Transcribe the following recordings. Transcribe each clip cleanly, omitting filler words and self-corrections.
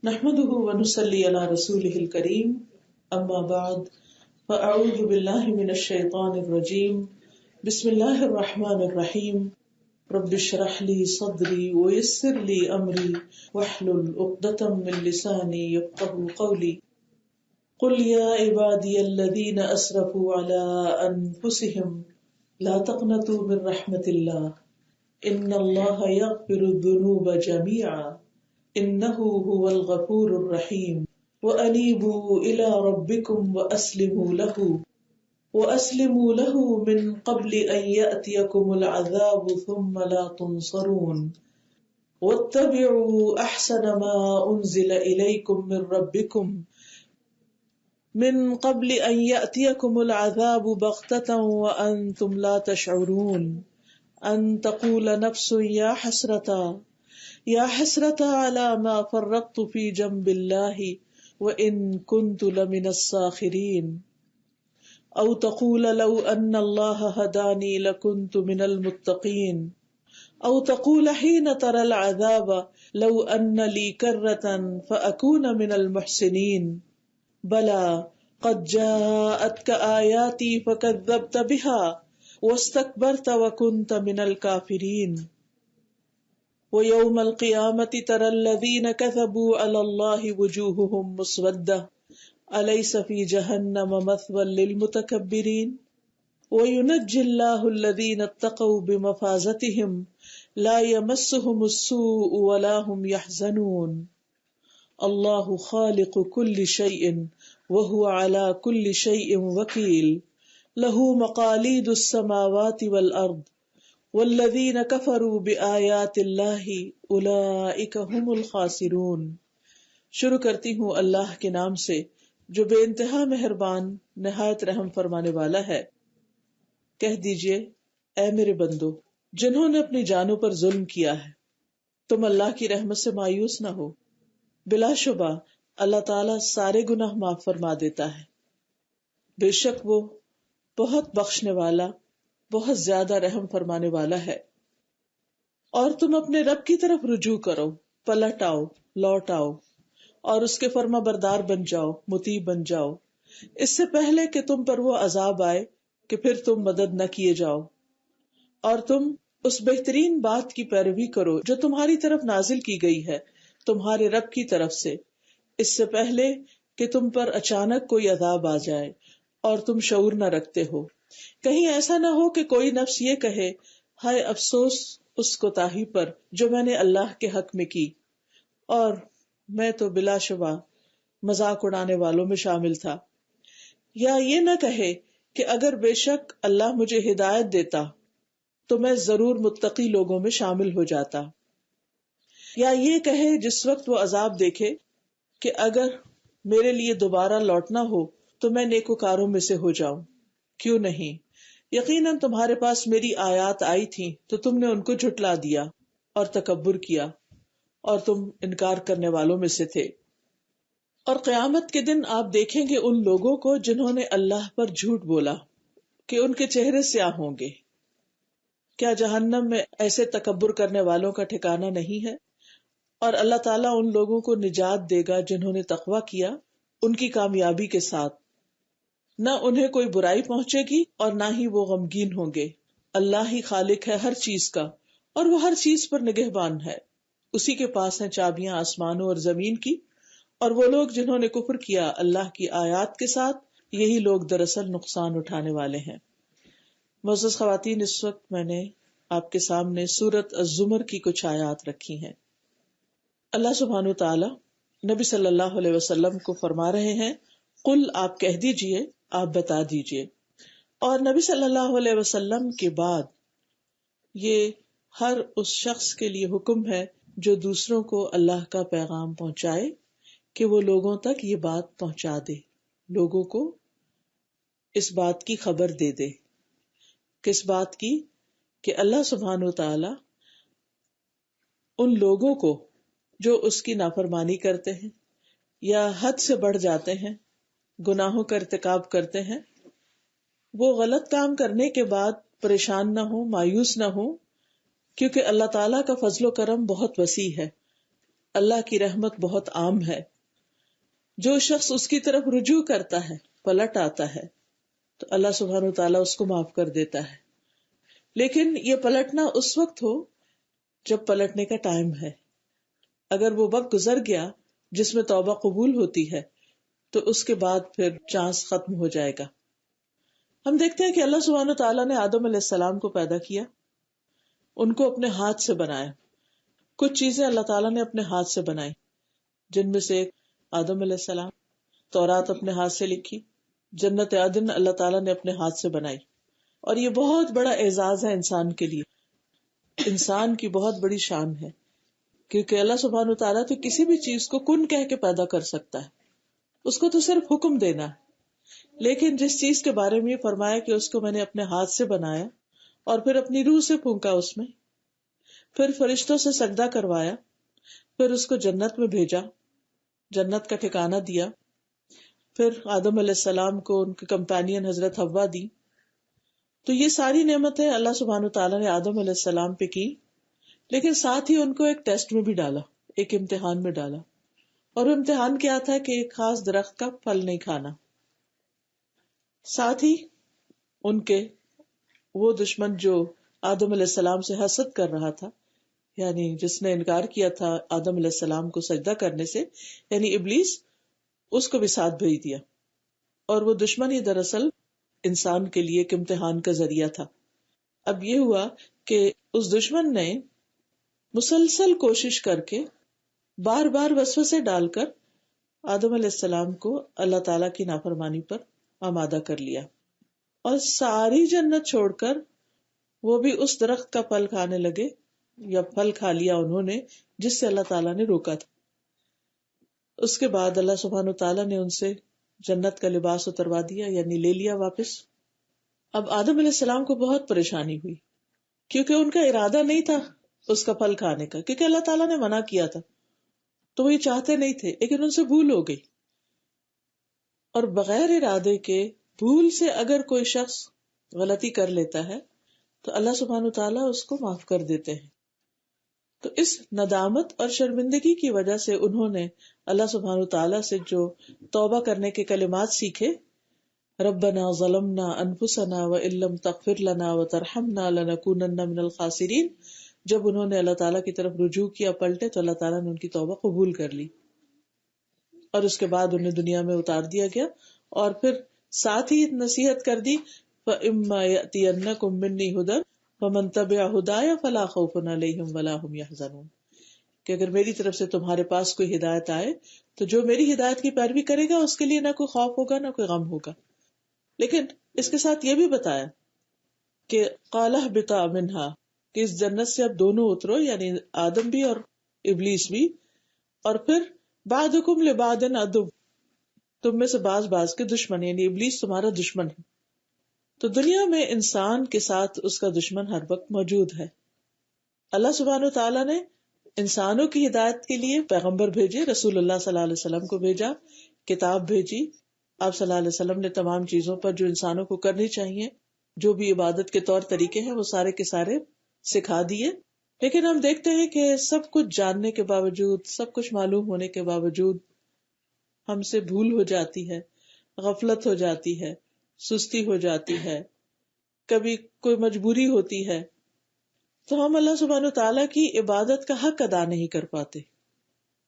نحمده ونصلي على رسوله الكريم اما بعد فاعوذ بالله من الشيطان الرجيم بسم الله الرحمن الرحيم رب اشرح لي صدري ويسر لي امري واحلل عقدة من لساني يفقهوا قولي قل يا عبادي الذين اسرفوا على انفسهم لا تقنطوا من رحمة الله ان الله يغفر الذنوب جميعا انه هو الغفور الرحيم وانيبوا الى ربكم واسلموا له من قبل ان ياتيكم العذاب ثم لا تنصرون واتبعوا احسن ما انزل اليكم من ربكم من قبل ان ياتيكم العذاب بغتة وانتم لا تشعرون ان تقول نفس يا حسرة على ما فرطت في جنب الله وإن كنت لمن الساخرين أو تقول لو أن الله هداني لكنت من المتقين أو تقول حين ترى العذاب لو أن لي كرة فأكون من المحسنين بلى قد جاءتك آياتي فكذبت بها واستكبرت وكنت من الكافرين ويوم القيامة ترى الذين كذبوا على الله وجوههم مسودة أليس في جهنم مثوى للمتكبرين وينجي الله الذين اتقوا بمفازتهم لا يمسهم السوء ولا هم يحزنون الله خالق كل شيء وهو على كل شيء وكيل له مقاليد السماوات والأرض والذین کفروا بآیات اللہ اولئک هم الخاسرون۔ شروع کرتی ہوں اللہ کے نام سے جو بے انتہا مہربان نہایت رحم فرمانے والا ہے۔ کہہ دیجئے اے میرے بندو جنہوں نے اپنی جانوں پر ظلم کیا ہے تم اللہ کی رحمت سے مایوس نہ ہو، بلا شبہ اللہ تعالیٰ سارے گناہ معاف فرما دیتا ہے، بے شک وہ بہت بخشنے والا بہت زیادہ رحم فرمانے والا ہے۔ اور تم اپنے رب کی طرف رجوع کرو، پلٹ آؤ، لوٹ آؤ اور اس کے فرما بردار بن جاؤ، مطیع بن جاؤ، اس سے پہلے کہ تم پر وہ عذاب آئے کہ پھر تم مدد نہ کیے جاؤ۔ اور تم اس بہترین بات کی پیروی کرو جو تمہاری طرف نازل کی گئی ہے تمہارے رب کی طرف سے، اس سے پہلے کہ تم پر اچانک کوئی عذاب آ جائے اور تم شعور نہ رکھتے ہو۔ کہیں ایسا نہ ہو کہ کوئی نفس یہ کہے ہائے افسوس اس کوتاہی پر جو میں نے اللہ کے حق میں کی، اور میں تو بلا شبہ مذاق اڑانے والوں میں شامل تھا۔ یا یہ نہ کہے کہ اگر بے شک اللہ مجھے ہدایت دیتا تو میں ضرور متقی لوگوں میں شامل ہو جاتا۔ یا یہ کہے جس وقت وہ عذاب دیکھے کہ اگر میرے لیے دوبارہ لوٹنا ہو تو میں نیکوکاروں میں سے ہو جاؤں۔ کیوں نہیں، یقیناً تمہارے پاس میری آیات آئی تھیں تو تم نے ان کو جھٹلا دیا اور تکبر کیا اور تم انکار کرنے والوں میں سے تھے۔ اور قیامت کے دن آپ دیکھیں گے ان لوگوں کو جنہوں نے اللہ پر جھوٹ بولا کہ ان کے چہرے سیاہ ہوں گے۔ کیا جہنم میں ایسے تکبر کرنے والوں کا ٹھکانہ نہیں ہے؟ اور اللہ تعالیٰ ان لوگوں کو نجات دے گا جنہوں نے تقویٰ کیا ان کی کامیابی کے ساتھ، نہ انہیں کوئی برائی پہنچے گی اور نہ ہی وہ غمگین ہوں گے۔ اللہ ہی خالق ہے ہر چیز کا اور وہ ہر چیز پر نگہبان ہے، اسی کے پاس ہیں چابیاں آسمانوں اور زمین کی۔ اور وہ لوگ جنہوں نے کفر کیا اللہ کی آیات کے ساتھ، یہی لوگ دراصل نقصان اٹھانے والے ہیں۔ معزز خواتین، اس وقت میں نے آپ کے سامنے سورۃ الزمر کی کچھ آیات رکھی ہیں۔ اللہ سبحانہ تعالی نبی صلی اللہ علیہ وسلم کو فرما رہے ہیں قل، آپ کہہ دیجئے، آپ بتا دیجئے۔ اور نبی صلی اللہ علیہ وسلم کے بعد یہ ہر اس شخص کے لیے حکم ہے جو دوسروں کو اللہ کا پیغام پہنچائے کہ وہ لوگوں تک یہ بات پہنچا دے، لوگوں کو اس بات کی خبر دے دے۔ کس بات کی؟ کہ اللہ سبحانہ تعالی ان لوگوں کو جو اس کی نافرمانی کرتے ہیں یا حد سے بڑھ جاتے ہیں، گناہوں کا ارتکاب کرتے ہیں، وہ غلط کام کرنے کے بعد پریشان نہ ہو، مایوس نہ ہو، کیونکہ اللہ تعالیٰ کا فضل و کرم بہت وسیع ہے۔ اللہ کی رحمت بہت عام ہے. جو شخص اس کی طرف رجوع کرتا ہے، پلٹ آتا ہے، تو اللہ سبحانہ وتعالیٰ اس کو معاف کر دیتا ہے. لیکن یہ پلٹنا اس وقت ہو جب پلٹنے کا ٹائم ہے. اگر وہ وقت گزر گیا جس میں توبہ قبول ہوتی ہے تو اس کے بعد پھر چانس ختم ہو جائے گا. ہم دیکھتے ہیں کہ اللہ سبحانہ وتعالیٰ نے آدم علیہ السلام کو پیدا کیا، ان کو اپنے ہاتھ سے بنایا. کچھ چیزیں اللہ تعالیٰ نے اپنے ہاتھ سے بنائی، جن میں سے ایک آدم علیہ السلام. تورات اپنے ہاتھ سے لکھی، جنت عدن اللہ تعالیٰ نے اپنے ہاتھ سے بنائی. اور یہ بہت بڑا اعزاز ہے انسان کے لیے، انسان کی بہت بڑی شان ہے، کیونکہ اللہ سبحانہ وتعالیٰ تو کسی بھی چیز کو کن کہہ کے پیدا کر سکتا ہے، اس کو تو صرف حکم دینا ہے. لیکن جس چیز کے بارے میں یہ فرمایا کہ اس کو میں نے اپنے ہاتھ سے بنایا اور پھر اپنی روح سے پھونکا اس میں، پھر فرشتوں سے سجدہ کروایا، پھر اس کو جنت میں بھیجا، جنت کا ٹھکانہ دیا، پھر آدم علیہ السلام کو ان کے کمپینین حضرت حوا دی. تو یہ ساری نعمتیں اللہ سبحانہ وتعالیٰ نے آدم علیہ السلام پہ کی، لیکن ساتھ ہی ان کو ایک ٹیسٹ میں بھی ڈالا، ایک امتحان میں ڈالا. اور وہ امتحان کیا تھا کہ ایک خاص درخت کا پھل نہیں کھانا. ساتھ ہی ان کے وہ دشمن جو آدم علیہ السلام سے حسد کر رہا تھا، یعنی جس نے انکار کیا تھا آدم علیہ السلام کو سجدہ کرنے سے، یعنی ابلیس، اس کو بھی ساتھ بھیج دیا. اور وہ دشمن ہی دراصل انسان کے لیے ایک امتحان کا ذریعہ تھا. اب یہ ہوا کہ اس دشمن نے مسلسل کوشش کر کے بار بار وسوسے ڈال کر آدم علیہ السلام کو اللہ تعالیٰ کی نافرمانی پر آمادہ کر لیا، اور ساری جنت چھوڑ کر وہ بھی اس درخت کا پھل کھانے لگے، یا پھل کھا لیا انہوں نے جس سے اللہ تعالیٰ نے روکا تھا. اس کے بعد اللہ سبحانہ تعالیٰ نے ان سے جنت کا لباس اتروا دیا، یعنی لے لیا واپس. اب آدم علیہ السلام کو بہت پریشانی ہوئی، کیونکہ ان کا ارادہ نہیں تھا اس کا پھل کھانے کا، کیونکہ اللہ تعالیٰ نے منع کیا تھا، تو وہ یہ چاہتے نہیں تھے، لیکن ان سے بھول ہو گئی. اور بغیر ارادے کے بھول سے اگر کوئی شخص غلطی کر لیتا ہے تو اللہ سبحانہ تعالیٰ اس کو معاف کر دیتے ہیں. تو اس ندامت اور شرمندگی کی وجہ سے انہوں نے اللہ سبحانہ تعالیٰ سے جو توبہ کرنے کے کلمات سیکھے، ربنا ظلمنا انفسنا وان لم تغفر لنا وترحمنا لنکونن من الخاسرین، جب انہوں نے اللہ تعالیٰ کی طرف رجوع کیا، پلٹے، تو اللہ تعالیٰ نے ان کی توبہ قبول کر لی، اور اس کے بعد انہیں دنیا میں اتار دیا گیا. اور پھر ساتھ ہی نصیحت کر دی، فَإِمَّا يَأْتِيَنَّكُم مِّنِّي هُدًى فَمَن تَبِعَ هُدَايَ فَلَا خَوْفٌ عَلَيْهِمْ وَلَا هُمْ يَحْزَنُونَ، کہ اگر میری طرف سے تمہارے پاس کوئی ہدایت آئے تو جو میری ہدایت کی پیروی کرے گا اس کے لیے نہ کوئی خوف ہوگا نہ کوئی غم ہوگا. لیکن اس کے ساتھ یہ بھی بتایا کہ قَالَ اهْبِطَا مِنْهَا، کہ اس جنت سے اب دونوں اترو، یعنی آدم بھی اور ابلیس بھی. اور پھر بعضکم لبعض عدو، تم میں سے بعض کے دشمن، یعنی ابلیس تمہارا دشمن ہے. تو دنیا میں انسان کے ساتھ اس کا دشمن ہر وقت موجود ہے. اللہ سبحانہ تعالیٰ نے انسانوں کی ہدایت کے لیے پیغمبر بھیجے، رسول اللہ صلی اللہ علیہ وسلم کو بھیجا، کتاب بھیجی. آپ صلی اللہ علیہ وسلم نے تمام چیزوں پر جو انسانوں کو کرنی چاہیے، جو بھی عبادت کے طور طریقے ہیں، وہ سارے کے سارے سکھا دیے. لیکن ہم دیکھتے ہیں کہ سب کچھ جاننے کے باوجود، سب کچھ معلوم ہونے کے باوجود ہم سے بھول ہو جاتی ہے، غفلت ہو جاتی ہے، سستی ہو جاتی ہے، کبھی کوئی مجبوری ہوتی ہے، تو ہم اللہ سبحانہ تعالیٰ کی عبادت کا حق ادا نہیں کر پاتے،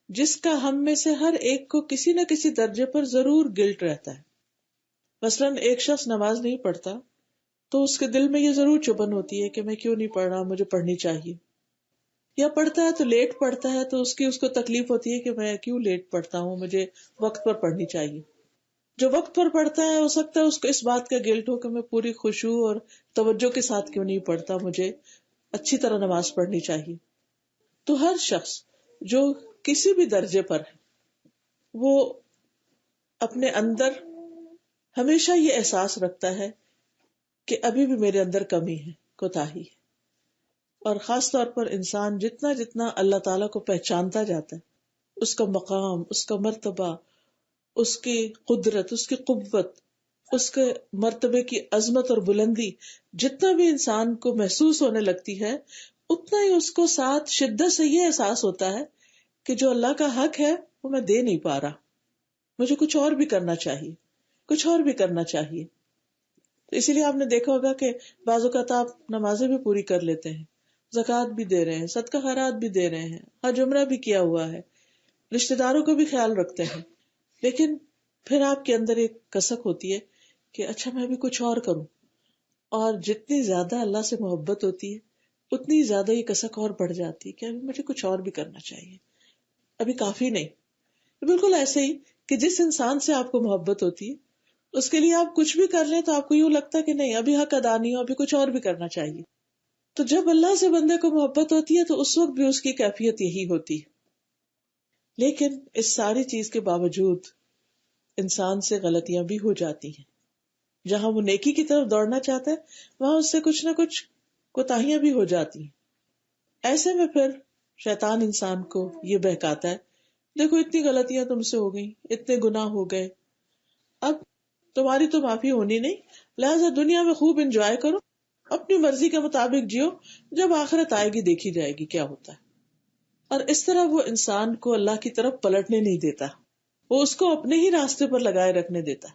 جس کا ہم میں سے ہر ایک کو کسی نہ کسی درجے پر ضرور گلٹ رہتا ہے. مثلاً ایک شخص نماز نہیں پڑھتا تو اس کے دل میں یہ ضرور چبھن ہوتی ہے کہ میں کیوں نہیں پڑھ رہا، مجھے پڑھنی چاہیے. یا پڑھتا ہے تو لیٹ پڑھتا ہے تو اس کو تکلیف ہوتی ہے کہ میں کیوں لیٹ پڑھتا ہوں، مجھے وقت پر پڑھنی چاہیے. جو وقت پر پڑھتا ہے ہو سکتا ہے اس کو اس بات کا گلٹ ہو کہ میں پوری خشوع اور توجہ کے ساتھ کیوں نہیں پڑھتا، مجھے اچھی طرح نماز پڑھنی چاہیے. تو ہر شخص جو کسی بھی درجے پر ہے وہ اپنے اندر ہمیشہ یہ احساس رکھتا ہے کہ ابھی بھی میرے اندر کمی ہے، کوتاہی ہے. اور خاص طور پر انسان جتنا جتنا اللہ تعالیٰ کو پہچانتا جاتا ہے، اس کا مقام، اس کا مرتبہ، اس کی قدرت، اس کی قوت، اس کے مرتبے کی عظمت اور بلندی جتنا بھی انسان کو محسوس ہونے لگتی ہے، اتنا ہی اس کو ساتھ شدت سے یہ احساس ہوتا ہے کہ جو اللہ کا حق ہے وہ میں دے نہیں پا رہا، مجھے کچھ اور بھی کرنا چاہیے، کچھ اور بھی کرنا چاہیے. تو اسی لیے آپ نے دیکھا ہوگا کہ بعض اوقات آپ نمازیں بھی پوری کر لیتے ہیں، زکوٰۃ بھی دے رہے ہیں، صدقہ خیرات بھی دے رہے ہیں، حج عمرہ بھی کیا ہوا ہے، رشتہ داروں کو بھی خیال رکھتے ہیں، لیکن پھر آپ کے اندر ایک کسک ہوتی ہے کہ اچھا میں بھی کچھ اور کروں. اور جتنی زیادہ اللہ سے محبت ہوتی ہے اتنی زیادہ یہ کسک اور بڑھ جاتی ہے کہ ابھی مجھے کچھ اور بھی کرنا چاہیے، ابھی کافی نہیں. بالکل ایسے ہی کہ جس انسان سے آپ کو محبت ہوتی ہے اس کے لیے آپ کچھ بھی کر لیں تو آپ کو یوں لگتا ہے کہ نہیں ابھی حق ادا نہیں ہو، ابھی کچھ اور بھی کرنا چاہیے. تو جب اللہ سے بندے کو محبت ہوتی ہے تو اس وقت بھی اس کی کیفیت یہی ہوتی ہے. لیکن اس ساری چیز کے باوجود انسان سے غلطیاں بھی ہو جاتی ہیں. جہاں وہ نیکی کی طرف دوڑنا چاہتا ہے وہاں اس سے کچھ نہ کچھ کوتاہیاں بھی ہو جاتی ہیں. ایسے میں پھر شیطان انسان کو یہ بہکاتا ہے، دیکھو اتنی غلطیاں تم سے ہو گئی، اتنے گناہ ہو گئے، اب تمہاری تو معافی ہونی نہیں، لہٰذا دنیا میں خوب انجوائے کرو، اپنی مرضی کے مطابق جیو، جب آخرت آئے گی دیکھی جائے گی کیا ہوتا ہے. اور اس طرح وہ انسان کو اللہ کی طرف پلٹنے نہیں دیتا، وہ اس کو اپنے ہی راستے پر لگائے رکھنے دیتا.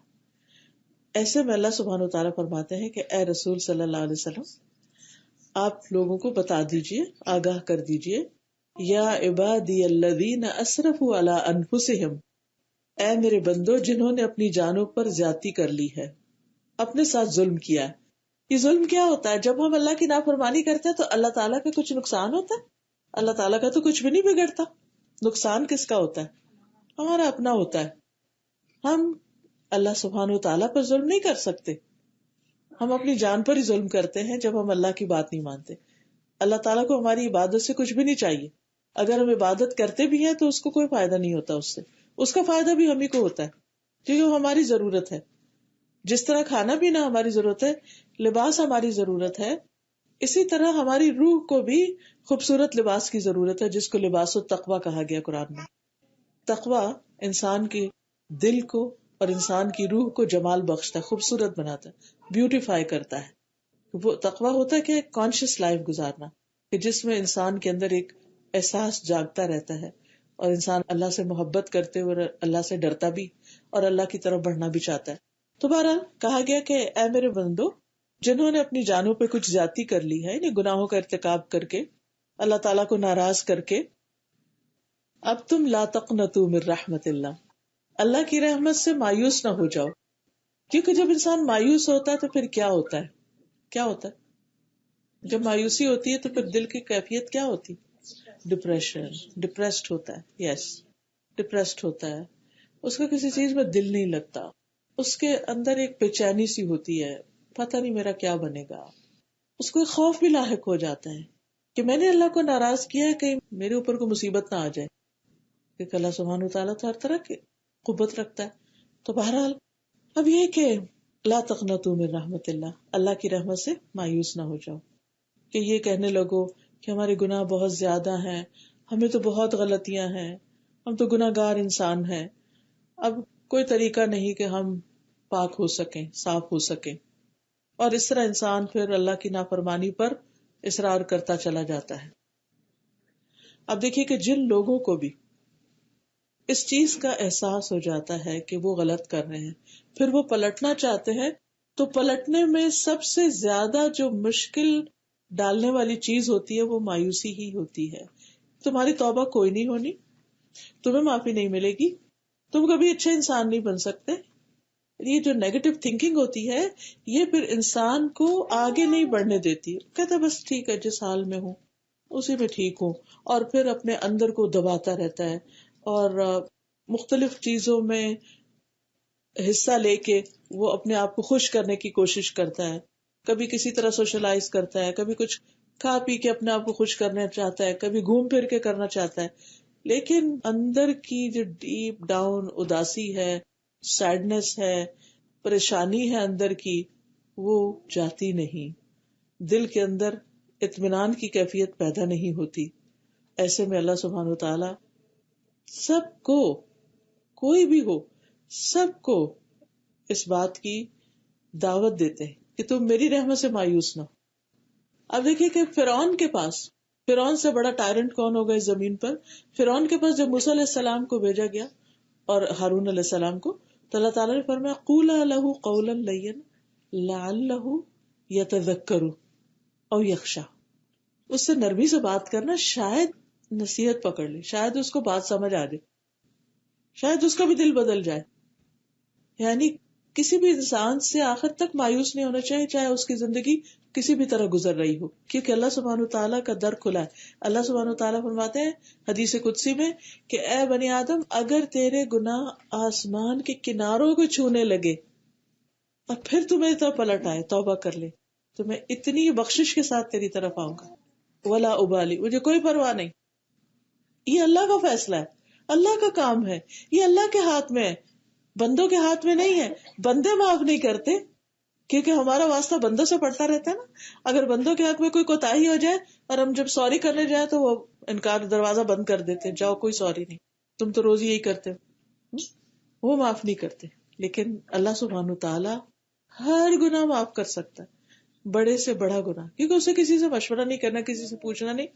ایسے میں اللہ سبحانہ وتعالیٰ فرماتے ہیں کہ اے رسول صلی اللہ علیہ وسلم آپ لوگوں کو بتا دیجئے، آگاہ کر دیجئے، یا عبادی الذین اسرفوا علی انفسہم، اے میرے بندو جنہوں نے اپنی جانوں پر زیادتی کر لی ہے، اپنے ساتھ ظلم کیا ہے. یہ ظلم کیا ہوتا ہے؟ جب ہم اللہ کی نافرمانی کرتے ہیں تو اللہ تعالیٰ کا کچھ نقصان ہوتا ہے؟ اللہ تعالیٰ کا تو کچھ بھی نہیں بگڑتا. نقصان کس کا ہوتا ہے؟ ہمارا اپنا ہوتا ہے. ہم اللہ سبحانہ وتعالیٰ پر ظلم نہیں کر سکتے، ہم اپنی جان پر ہی ظلم کرتے ہیں جب ہم اللہ کی بات نہیں مانتے. اللہ تعالیٰ کو ہماری عبادت سے کچھ بھی نہیں چاہیے، اگر ہم عبادت کرتے بھی ہیں تو اس کو کوئی فائدہ نہیں ہوتا، اس سے اس کا فائدہ بھی ہم ہی کو ہوتا ہے کیونکہ وہ ہماری ضرورت ہے. جس طرح کھانا پینا ہماری ضرورت ہے، لباس ہماری ضرورت ہے، اسی طرح ہماری روح کو بھی خوبصورت لباس کی ضرورت ہے جس کو لباس التقویٰ کہا گیا قرآن میں. تقویٰ انسان کے دل کو اور انسان کی روح کو جمال بخشتا ہے، خوبصورت بناتا ہے، بیوٹیفائی کرتا ہے. وہ تقویٰ ہوتا ہے کہ ایک کانشیس لائف گزارنا، کہ جس میں انسان کے اندر ایک احساس جاگتا رہتا ہے اور انسان اللہ سے محبت کرتے ہوئے اللہ سے ڈرتا بھی اور اللہ کی طرف بڑھنا بھی چاہتا ہے. تو بہرحال کہا گیا کہ اے میرے بندو جنہوں نے اپنی جانوں پہ کچھ زیادتی کر لی ہے، یعنی گناہوں کا ارتکاب کر کے، اللہ تعالیٰ کو ناراض کر کے، اب تم لا تقنطوا من رحمت اللہ کی رحمت سے مایوس نہ ہو جاؤ. کیونکہ جب انسان مایوس ہوتا ہے تو پھر کیا ہوتا ہے؟ کیا ہوتا ہے جب مایوسی ہوتی ہے تو پھر دل کی کیفیت کیا ہوتی؟ ڈپریشن، ڈپریسڈ ہوتا ہے. یس، ڈپریسڈ ہوتا ہے، اس کا کسی چیز میں دل نہیں لگتا، اس کے اندر ایک بے چینی سی ہوتی ہے، پتہ نہیں میرا کیا بنے گا. اس کو ایک خوف بھی لاحق ہو جاتا ہے کہ میں نے اللہ کو ناراض کیا ہے، کہیں میرے اوپر کوئی مصیبت نہ آ جائے، کیونکہ اللہ سبحانہ وتعالیٰ تو ہر طرح کی قوت رکھتا ہے. تو بہرحال اب یہ کہ لا تقنطوا من رحمت اللہ کی رحمت سے مایوس نہ ہو جاؤ کہ یہ کہنے لگو کہ ہمارے گناہ بہت زیادہ ہیں، ہمیں تو بہت غلطیاں ہیں، ہم تو گناہ گار انسان ہیں، اب کوئی طریقہ نہیں کہ ہم پاک ہو سکیں، صاف ہو سکیں. اور اس طرح انسان پھر اللہ کی نافرمانی پر اصرار کرتا چلا جاتا ہے. اب دیکھیے کہ جن لوگوں کو بھی اس چیز کا احساس ہو جاتا ہے کہ وہ غلط کر رہے ہیں، پھر وہ پلٹنا چاہتے ہیں، تو پلٹنے میں سب سے زیادہ جو مشکل ڈالنے والی چیز ہوتی ہے وہ مایوسی ہی ہوتی ہے. تمہاری توبہ کوئی نہیں ہونی، تمہیں معافی نہیں ملے گی، تم کبھی اچھے انسان نہیں بن سکتے. یہ جو نیگیٹو تھنکنگ ہوتی ہے یہ پھر انسان کو آگے نہیں بڑھنے دیتی. کہتا بس ٹھیک ہے جس حال میں ہوں اسی میں ٹھیک ہوں، اور پھر اپنے اندر کو دباتا رہتا ہے اور مختلف چیزوں میں حصہ لے کے وہ اپنے آپ کو خوش کرنے کی کوشش کرتا ہے. کبھی کسی طرح سوشلائز کرتا ہے، کبھی کچھ کھا پی کے اپنے آپ کو خوش کرنا چاہتا ہے، کبھی گھوم پھر کے کرنا چاہتا ہے، لیکن اندر کی جو ڈیپ ڈاؤن اداسی ہے، سیڈنس ہے، پریشانی ہے اندر کی، وہ جاتی نہیں. دل کے اندر اطمینان کی کیفیت پیدا نہیں ہوتی. ایسے میں اللہ سبحانہ وتعالی سب کو، کوئی بھی ہو، سب کو اس بات کی دعوت دیتے ہیں کہ تم میری رحمت سے مایوس نہ ہو. اب دیکھیے کہ فرعون کے پاس فرعون سے بڑا ٹائرنٹ کون ہوگا اس زمین پر؟ فرعون کے پاس جب موسیٰ علیہ السلام کو بھیجا گیا اور ہارون علیہ السلام کو، تو اللہ تعالیٰ نے فرمایا قولا لہ قولا لینا لعلہ یتذکر او یخشی، اس سے نرمی سے بات کرنا، شاید نصیحت پکڑ لے، شاید اس کو بات سمجھ آ جائے، شاید اس کا بھی دل بدل جائے. یعنی کسی بھی انسان سے آخر تک مایوس نہیں ہونا چاہیے، چاہے اس کی زندگی کسی بھی طرح گزر رہی ہو، کیونکہ اللہ سبحانہ تعالیٰ کا در کھلا ہے. اللہ سبحانہ تعالیٰ فرماتے ہیں حدیث قدسی میں کہ اے بنی آدم، اگر تیرے گناہ آسمان کے کناروں کو چھونے لگے اور پھر تمہیں طرف پلٹ آئے، توبہ کر لے، تو میں اتنی بخشش کے ساتھ تیری طرف آؤں گا. ولا ابالی، مجھے کوئی پرواہ نہیں. یہ اللہ کا فیصلہ ہے، اللہ کا کام ہے، یہ اللہ کے ہاتھ میں ہے، بندوں کے ہاتھ میں نہیں ہے. بندے معاف نہیں کرتے کیونکہ ہمارا واسطہ بندوں سے پڑتا رہتا ہے نا. اگر بندوں کے حق میں کوئی کوتاہی ہو جائے اور ہم جب سوری کرنے جائیں تو وہ انکار، دروازہ بند کر دیتے، جاؤ کوئی سوری نہیں، تم تو روز یہی کرتے ہو. وہ معاف نہیں کرتے. لیکن اللہ سبحانہ تعالیٰ ہر گناہ معاف کر سکتا ہے، بڑے سے بڑا گناہ، کیونکہ اسے کسی سے مشورہ نہیں کرنا، کسی سے پوچھنا نہیں.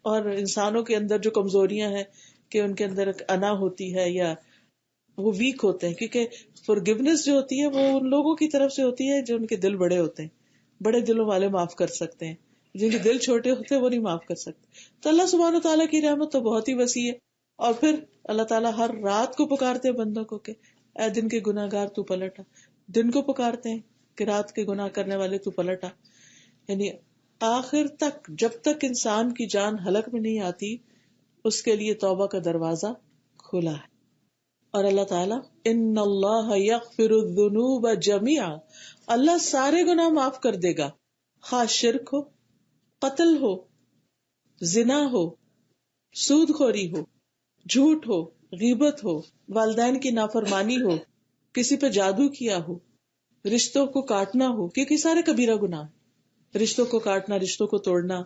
اور انسانوں کے اندر جو کمزوریاں ہیں کہ ان کے اندر ایک انا ہوتی ہے یا وہ ویک ہوتے ہیں، کیونکہ فورگیونیس جو ہوتی ہے وہ ان لوگوں کی طرف سے ہوتی ہے جو ان کے دل بڑے ہوتے ہیں. بڑے دلوں والے معاف کر سکتے ہیں، جن کے دل چھوٹے ہوتے ہیں وہ نہیں معاف کر سکتے. تو اللہ سبحانہ تعالیٰ کی رحمت تو بہت ہی وسیع ہے. اور پھر اللہ تعالیٰ ہر رات کو پکارتے ہیں بندوں کو کہ اے دن کے گناہ گار تو پلٹا. دن کو پکارتے ہیں کہ رات کے گناہ کرنے والے تو پلٹا. یعنی آخر تک جب تک انسان کی جان حلق میں نہیں آتی اس کے لیے توبہ کا دروازہ کھلا ہے. اور اللہ تعالیٰ ان اللہ یغفر الذنوب جميعا، اللہ سارے گناہ معاف کر دے گا، خواہ شرک ہو، قتل ہو، زنا ہو، سود خوری ہو، جھوٹ ہو، غیبت ہو، والدین کی نافرمانی ہو، کسی پہ جادو کیا ہو، رشتوں کو کاٹنا ہو، کیونکہ سارے کبیرہ گناہ، رشتوں کو کاٹنا، رشتوں کو توڑنا،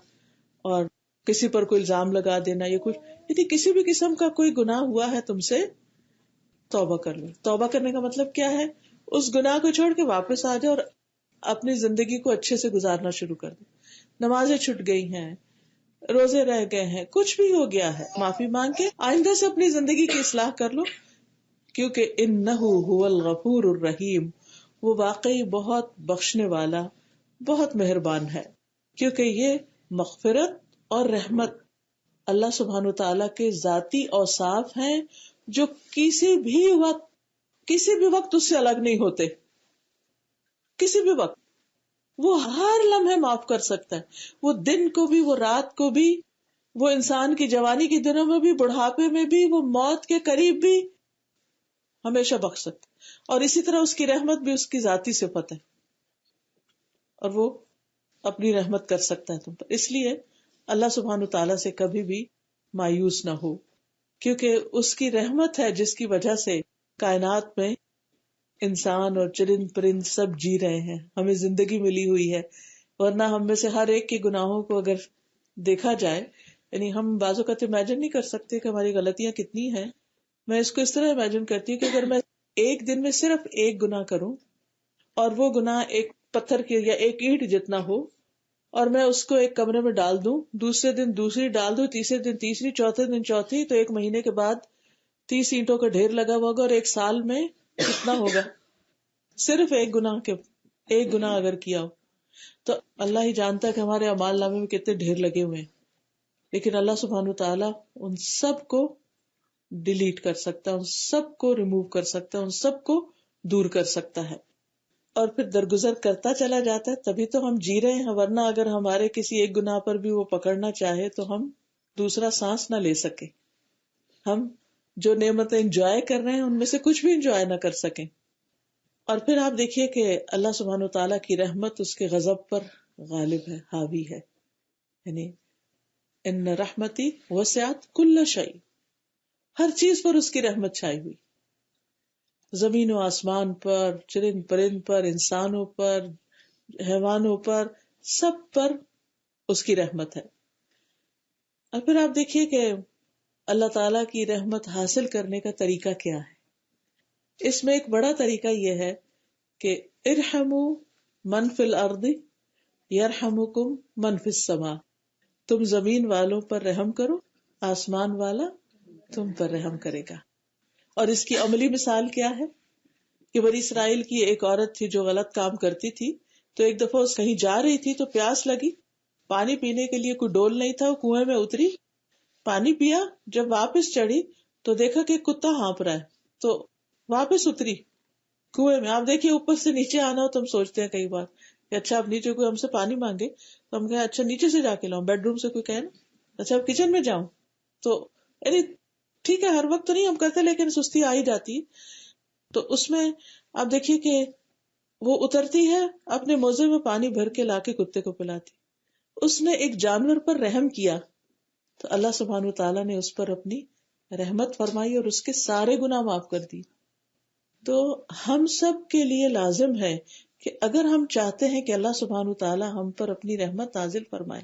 اور کسی پر کوئی الزام لگا دینا یا کچھ، یعنی کسی بھی قسم کا کوئی گناہ ہوا ہے تم سے، توبہ کر لو. توبہ کرنے کا مطلب کیا ہے؟ اس گناہ کو چھوڑ کے واپس آ جاؤ اور اپنی زندگی کو اچھے سے گزارنا شروع کر دو. نمازیں چھٹ گئی ہیں، روزے رہ گئے ہیں، کچھ بھی ہو گیا ہے، معافی مانگ کے آئندہ سے اپنی زندگی کی اصلاح کر لو، کیونکہ انہ هو الغفور الرحیم، وہ واقعی بہت بخشنے والا، بہت مہربان ہے. کیونکہ یہ مغفرت اور رحمت اللہ سبحانہ تعالیٰ کے ذاتی اوصاف ہیں جو کسی بھی وقت اس سے الگ نہیں ہوتے. کسی بھی وقت وہ ہر لمحے معاف کر سکتا ہے، وہ دن کو بھی، وہ رات کو بھی، وہ انسان کی جوانی کے دنوں میں بھی، بڑھاپے میں بھی، وہ موت کے قریب بھی ہمیشہ بخش سکتا ہے. اور اسی طرح اس کی رحمت بھی اس کی ذاتی صفت ہے اور وہ اپنی رحمت کر سکتا ہے تم پر. اس لیے اللہ سبحانہ تعالیٰ سے کبھی بھی مایوس نہ ہو، کیونکہ اس کی رحمت ہے جس کی وجہ سے کائنات میں انسان اور چرند پرند سب جی رہے ہیں، ہمیں زندگی ملی ہوئی ہے. ورنہ ہم میں سے ہر ایک کے گناہوں کو اگر دیکھا جائے، یعنی ہم بعض اوقات امیجن نہیں کر سکتے کہ ہماری غلطیاں کتنی ہیں. میں اس کو اس طرح امیجن کرتی ہوں کہ اگر میں ایک دن میں صرف ایک گناہ کروں اور وہ گناہ ایک پتھر کے یا ایک اینٹ جتنا ہو، اور میں اس کو ایک کمرے میں ڈال دوں، دوسرے دن دوسری ڈال دوں، تیسرے دن تیسری، چوتھے دن چوتھی، تو ایک مہینے کے بعد 30 اینٹوں کا ڈھیر لگا ہوا ہوگا. اور ایک سال میں کتنا ہوگا؟ صرف ایک گناہ اگر کیا ہو تو اللہ ہی جانتا ہے کہ ہمارے اعمال نامے میں کتنے ڈھیر لگے ہوئے ہیں. لیکن اللہ سبحانہ تعالیٰ ان سب کو ڈیلیٹ کر سکتا ہے، ان سب کو ریموو کر سکتا ہے، ان سب کو دور کر سکتا ہے، اور پھر درگزر کرتا چلا جاتا ہے. تبھی تو ہم جی رہے ہیں، ورنہ اگر ہمارے کسی ایک گناہ پر بھی وہ پکڑنا چاہے تو ہم دوسرا سانس نہ لے سکیں، ہم جو نعمتیں انجوائے کر رہے ہیں ان میں سے کچھ بھی انجوائے نہ کر سکیں. اور پھر آپ دیکھیے کہ اللہ سبحانہ تعالیٰ کی رحمت اس کے غضب پر غالب ہے، حاوی ہے. یعنی ان رحمتی وسعت کل شیء، ہر چیز پر اس کی رحمت چھائی ہوئی، زمین و آسمان پر، چرند پرند پر، انسانوں پر، حیوانوں پر، سب پر اس کی رحمت ہے. اور پھر آپ دیکھیے کہ اللہ تعالیٰ کی رحمت حاصل کرنے کا طریقہ کیا ہے. اس میں ایک بڑا طریقہ یہ ہے کہ ارحموا من فی الارض یرحمکم من فی السماء. تم زمین والوں پر رحم کرو، آسمان والا تم پر رحم کرے گا. اور اس کی عملی مثال کیا ہے کہ بنی اسرائیل کی ایک عورت تھی جو غلط کام کرتی تھی، تو ایک دفعہ اس کہیں جا رہی تھی تو پیاس لگی، پانی پینے کے لیے کوئی ڈول نہیں تھا، وہ کنویں میں اتری، پانی پیا، جب واپس چڑھی تو دیکھا کہ کتا ہانپ رہا ہے، تو واپس اتری کنویں میں. آپ دیکھیے اوپر سے نیچے آنا ہو تو ہم سوچتے ہیں کئی بار کہ اچھا اب نیچے کوئی ہم سے پانی مانگے تو ہم کہیں اچھا نیچے سے جا کے لاؤں، بیڈ روم سے کوئی کہے نا اچھا اب کچن میں جاؤں، تو یعنی ٹھیک ہے ہر وقت تو نہیں ہم کرتے لیکن سستی آ ہی جاتی. تو اس میں آپ دیکھیے کہ وہ اترتی ہے، اپنے موزے میں پانی بھر کے لا کے کتے کو پلاتی. اس نے ایک جانور پر رحم کیا تو اللہ سبحانہ وتعالیٰ نے اس پر اپنی رحمت فرمائی اور اس کے سارے گناہ معاف کر دی. تو ہم سب کے لیے لازم ہے کہ اگر ہم چاہتے ہیں کہ اللہ سبحانہ وتعالیٰ ہم پر اپنی رحمت نازل فرمائے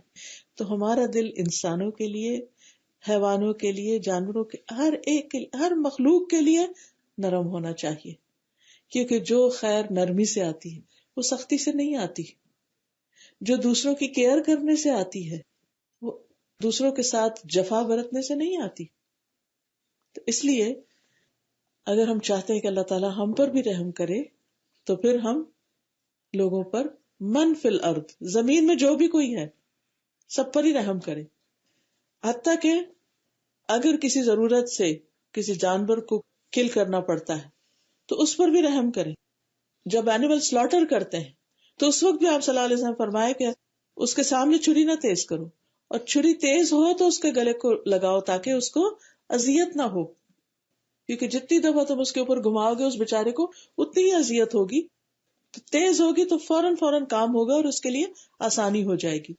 تو ہمارا دل انسانوں کے لیے، حیوانوں کے لیے، جانوروں کے، ہر ایک کے لیے، ہر مخلوق کے لیے نرم ہونا چاہیے. کیونکہ جو خیر نرمی سے آتی ہے وہ سختی سے نہیں آتی، جو دوسروں کی کیئر کرنے سے آتی ہے وہ دوسروں کے ساتھ جفا برتنے سے نہیں آتی. تو اس لیے اگر ہم چاہتے ہیں کہ اللہ تعالیٰ ہم پر بھی رحم کرے تو پھر ہم لوگوں پر، من فی الارض، زمین میں جو بھی کوئی ہے سب پر ہی رحم کرے. حتیٰ کہ اگر کسی ضرورت سے کسی جانور کو کل کرنا پڑتا ہے تو اس پر بھی رحم کرے. جب اینیمل سلاٹر کرتے ہیں تو اس وقت بھی آپ صلی اللہ علیہ وسلم فرمائے کہ اس کے سامنے چھری نہ تیز کرو، اور چھری تیز ہو تو اس کے گلے کو لگاؤ تاکہ اس کو اذیت نہ ہو، کیونکہ جتنی دفعہ تم اس کے اوپر گھماؤ گے اس بیچارے کو اتنی ہی اذیت ہوگی. تو تیز ہوگی تو فوراً کام ہوگا اور اس کے لیے آسانی ہو جائے گی.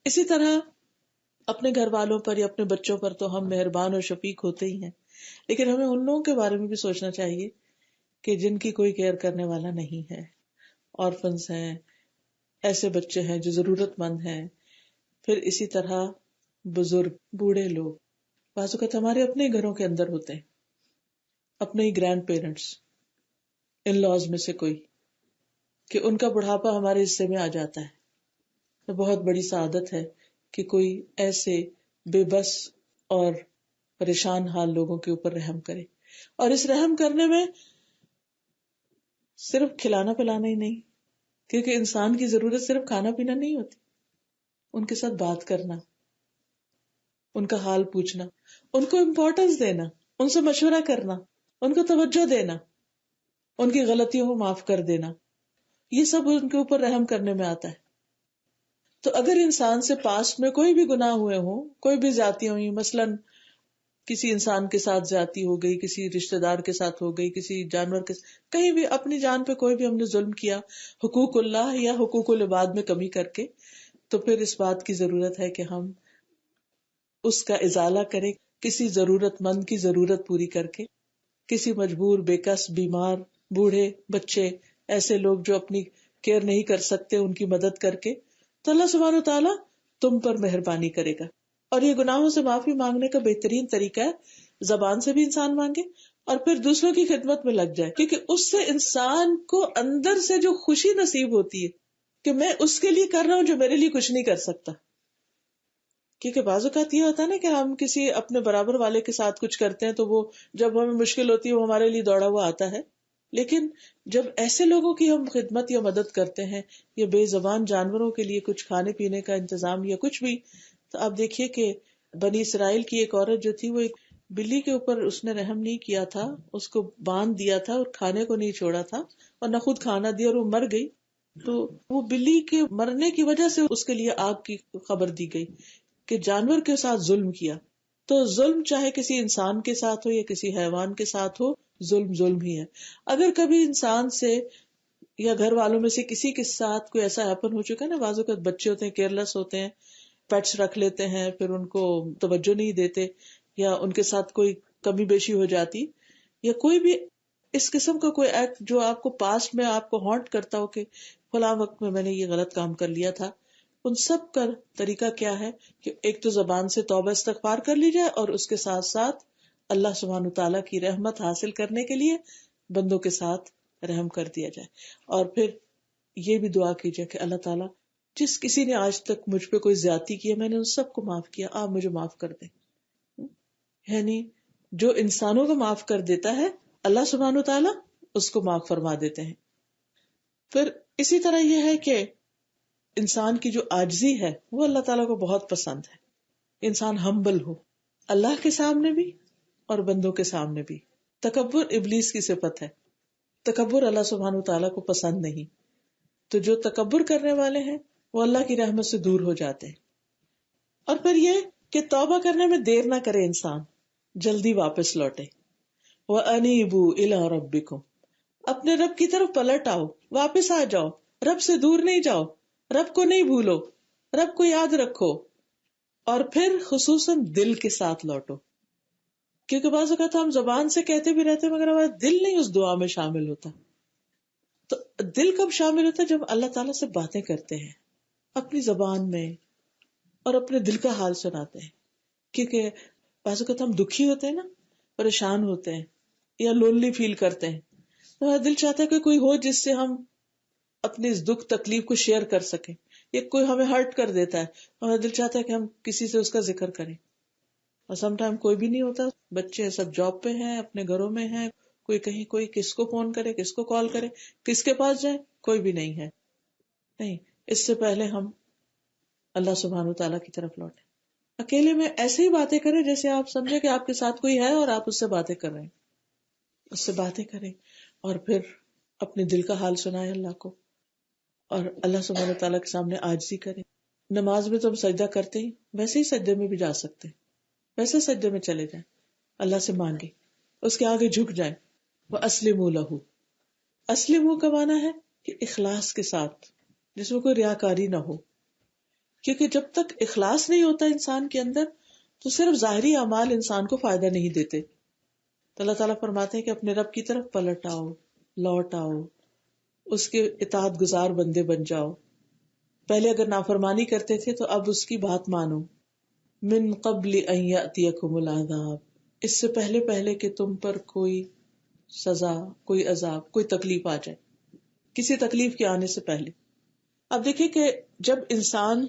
اسی طرح اپنے گھر والوں پر یا اپنے بچوں پر تو ہم مہربان اور شفیق ہوتے ہی ہیں، لیکن ہمیں ان لوگوں کے بارے میں بھی سوچنا چاہیے کہ جن کی کوئی کیئر کرنے والا نہیں ہے. آرفنز ہیں، ایسے بچے ہیں جو ضرورت مند ہیں. پھر اسی طرح بزرگ، بوڑھے لوگ، بعض اوقات ہمارے اپنے گھروں کے اندر ہوتے ہیں، اپنے ہی گرینڈ پیرنٹس، ان لاز میں سے کوئی، کہ ان کا بڑھاپا ہمارے حصے میں آ جاتا ہے. تو بہت بڑی سعادت ہے کہ کوئی ایسے بے بس اور پریشان حال لوگوں کے اوپر رحم کرے. اور اس رحم کرنے میں صرف کھلانا پلانا ہی نہیں، کیونکہ انسان کی ضرورت صرف کھانا پینا نہیں ہوتی، ان کے ساتھ بات کرنا، ان کا حال پوچھنا، ان کو امپورٹنس دینا، ان سے مشورہ کرنا، ان کو توجہ دینا، ان کی غلطیوں کو معاف کر دینا، یہ سب ان کے اوپر رحم کرنے میں آتا ہے. تو اگر انسان سے پاسٹ میں کوئی بھی گناہ ہوئے ہوں، کوئی بھی زیادتیاں ہوئی، مثلاً کسی انسان کے ساتھ زیادتی ہو گئی، کسی رشتہ دار کے ساتھ ہو گئی، کسی جانور کے ساتھ، کہیں بھی اپنی جان پہ کوئی بھی ہم نے ظلم کیا، حقوق اللہ یا حقوق العباد میں کمی کر کے، تو پھر اس بات کی ضرورت ہے کہ ہم اس کا ازالہ کریں، کسی ضرورت مند کی ضرورت پوری کر کے، کسی مجبور، بے کس، بیمار، بوڑھے، بچے، ایسے لوگ جو اپنی کیئر نہیں کر سکتے ان کی مدد کر کے، تو اللہ سبحانہ وتعالیٰ تم پر مہربانی کرے گا. اور یہ گناہوں سے معافی مانگنے کا بہترین طریقہ ہے زبان سے بھی انسان مانگے اور پھر دوسروں کی خدمت میں لگ جائے، کیونکہ اس سے انسان کو اندر سے جو خوشی نصیب ہوتی ہے کہ میں اس کے لیے کر رہا ہوں جو میرے لیے کچھ نہیں کر سکتا. کیونکہ بعض اوقات یہ ہوتا ہے نا کہ ہم کسی اپنے برابر والے کے ساتھ کچھ کرتے ہیں تو وہ جب ہمیں مشکل ہوتی ہے وہ ہمارے لیے دوڑا ہوا آتا ہے، لیکن جب ایسے لوگوں کی ہم خدمت یا مدد کرتے ہیں یا بے زبان جانوروں کے لیے کچھ کھانے پینے کا انتظام یا کچھ بھی، تو آپ دیکھیے کہ بنی اسرائیل کی ایک عورت جو تھی وہ ایک بلی کے اوپر اس نے رحم نہیں کیا تھا، اس کو باندھ دیا تھا اور کھانے کو نہیں چھوڑا تھا اور نہ خود کھانا دیا اور وہ مر گئی. تو وہ بلی کے مرنے کی وجہ سے اس کے لیے آگ کی خبر دی گئی کہ جانور کے ساتھ ظلم کیا. تو ظلم چاہے کسی انسان کے ساتھ ہو یا کسی حیوان کے ساتھ ہو، ظلم ہی ہے. اگر کبھی انسان سے یا گھر والوں میں سے کسی کے ساتھ کوئی ایسا ہیپن ہو چکا ہے نا، بعض اوقات بچے ہوتے ہیں کیئرلیس ہوتے ہیں، پیٹس رکھ لیتے ہیں پھر ان کو توجہ نہیں دیتے یا ان کے ساتھ کوئی کمی بیشی ہو جاتی، یا کوئی بھی اس قسم کا کوئی ایکٹ جو آپ کو پاسٹ میں آپ کو ہانٹ کرتا ہو کہ فلاں وقت میں میں نے یہ غلط کام کر لیا تھا، ان سب کا طریقہ کیا ہے کہ ایک تو زبان سے توبہ استغفار کر لی جائے اور اس کے ساتھ ساتھ اللہ سبحانہ تعالیٰ کی رحمت حاصل کرنے کے لیے بندوں کے ساتھ رحم کر دیا جائے. اور پھر یہ بھی دعا کیجئے کہ اللہ تعالیٰ جس کسی نے آج تک مجھ پہ کوئی زیادتی کی ہے میں نے ان سب کو معاف کیا، آپ مجھے معاف کر دیں. یعنی جو انسانوں کو معاف کر دیتا ہے اللہ سبحانہ و تعالیٰ اس کو معاف فرما دیتے ہیں. پھر اسی طرح یہ ہے کہ انسان کی جو عاجزی ہے وہ اللہ تعالیٰ کو بہت پسند ہے. انسان ہمبل ہو اللہ کے سامنے بھی اور بندوں کے سامنے بھی. تکبر ابلیس کی صفت ہے. تکبر اللہ سبحانہ و تعالیٰ کو پسند نہیں. تو جو تکبر کرنے والے ہیں وہ اللہ کی رحمت سے دور ہو جاتے ہیں. اور پھر یہ کہ توبہ کرنے میں دیر نہ کرے انسان، جلدی واپس لوٹے. وَأَنِيبُوا إِلَىٰ رَبِّكُمْ، اپنے رب کی طرف پلٹ آؤ، واپس آ جاؤ، رب سے دور نہیں جاؤ، رب کو نہیں بھولو، رب کو یاد رکھو. اور پھر خصوصاً دل کے ساتھ لوٹو، کیونکہ بعض اوقات ہم زبان سے کہتے بھی رہتے ہیں مگر ہمارا دل نہیں اس دعا میں شامل ہوتا. تو دل کب شامل ہوتا ہے؟ جب اللہ تعالیٰ سے باتیں کرتے ہیں اپنی زبان میں اور اپنے دل کا حال سناتے ہیں. کیونکہ بعض اوقات ہم دکھی ہوتے ہیں نا، پریشان ہوتے ہیں یا لونلی فیل کرتے ہیں، تو ہمارا دل چاہتا ہے کہ کوئی ہو جس سے ہم اپنی اس دکھ تکلیف کو شیئر کر سکیں. یا کوئی ہمیں ہرٹ کر دیتا ہے، ہمارا دل چاہتا ہے کہ ہم کسی سے اس کا ذکر کریں. اور سم ٹائم کوئی بھی نہیں ہوتا، بچے سب جاب پہ ہیں، اپنے گھروں میں ہیں، کوئی کہیں، کوئی کس کو فون کرے، کس کو کال کرے، کس کے پاس جائے، کوئی بھی نہیں ہے. نہیں، اس سے پہلے ہم اللہ سبحانہ و تعالیٰ کی طرف لوٹیں. اکیلے میں ایسے ہی باتیں کریں جیسے آپ سمجھے کہ آپ کے ساتھ کوئی ہے اور آپ اس سے باتیں کر رہے ہیں. اس سے باتیں کریں اور پھر اپنے دل کا حال سنائیں اللہ کو، اور اللہ سبحانہ و تعالیٰ کے سامنے عاجزی کریں. نماز میں تو ہم سجدہ کرتے ہی، ویسے ہی سجدے میں بھی جا سکتے ہیں، ویسے سجدے میں چلے جائیں، اللہ سے مانگے، اس کے آگے جھک جائیں. وَأَسْلِمُوا لَهُ، اسلموا کا معنی ہے کہ اخلاص کے ساتھ، جس میں کوئی ریاکاری نہ ہو. کیونکہ جب تک اخلاص نہیں ہوتا انسان کے اندر تو صرف ظاہری اعمال انسان کو فائدہ نہیں دیتے. تو اللہ تعالیٰ فرماتے ہیں کہ اپنے رب کی طرف پلٹ آؤ، لوٹ آؤ، اس کے اطاعت گزار بندے بن جاؤ. پہلے اگر نافرمانی کرتے تھے تو اب اس کی بات مانو. من قبل ان یأتیکم العذاب، اس سے پہلے کہ تم پر کوئی سزا، کوئی عذاب، کوئی تکلیف آ جائے، کسی تکلیف کے آنے سے پہلے. اب دیکھیں کہ جب انسان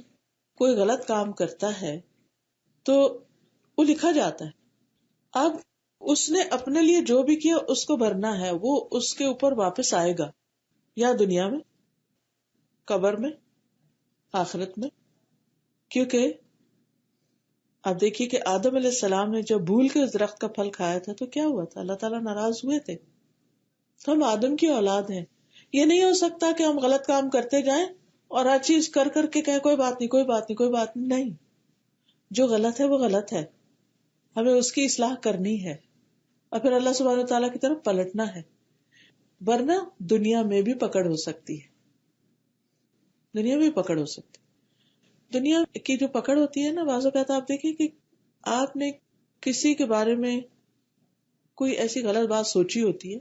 کوئی غلط کام کرتا ہے تو وہ لکھا جاتا ہے. اب اس نے اپنے لیے جو بھی کیا اس کو بھرنا ہے، وہ اس کے اوپر واپس آئے گا، یا دنیا میں، قبر میں، آخرت میں. کیونکہ اب دیکھیے کہ آدم علیہ السلام نے جب بھول کے اس درخت کا پھل کھایا تھا تو کیا ہوا تھا؟ اللہ تعالیٰ ناراض ہوئے تھے. ہم آدم کی اولاد ہیں. یہ نہیں ہو سکتا کہ ہم غلط کام کرتے جائیں اور ہر چیز کر کر کے کہیں کوئی بات نہیں، کوئی بات نہیں، کوئی بات نہیں. نہیں، جو غلط ہے وہ غلط ہے، ہمیں اس کی اصلاح کرنی ہے اور پھر اللہ سبحانہ تعالیٰ کی طرف پلٹنا ہے. ورنہ دنیا میں بھی پکڑ ہو سکتی ہے، دنیا میں بھی پکڑ ہو سکتی. دنیا کی جو پکڑ ہوتی ہے نا، بعض اوقات آپ دیکھیں کہ آپ نے کسی کے بارے میں کوئی ایسی غلط بات سوچی ہوتی ہے،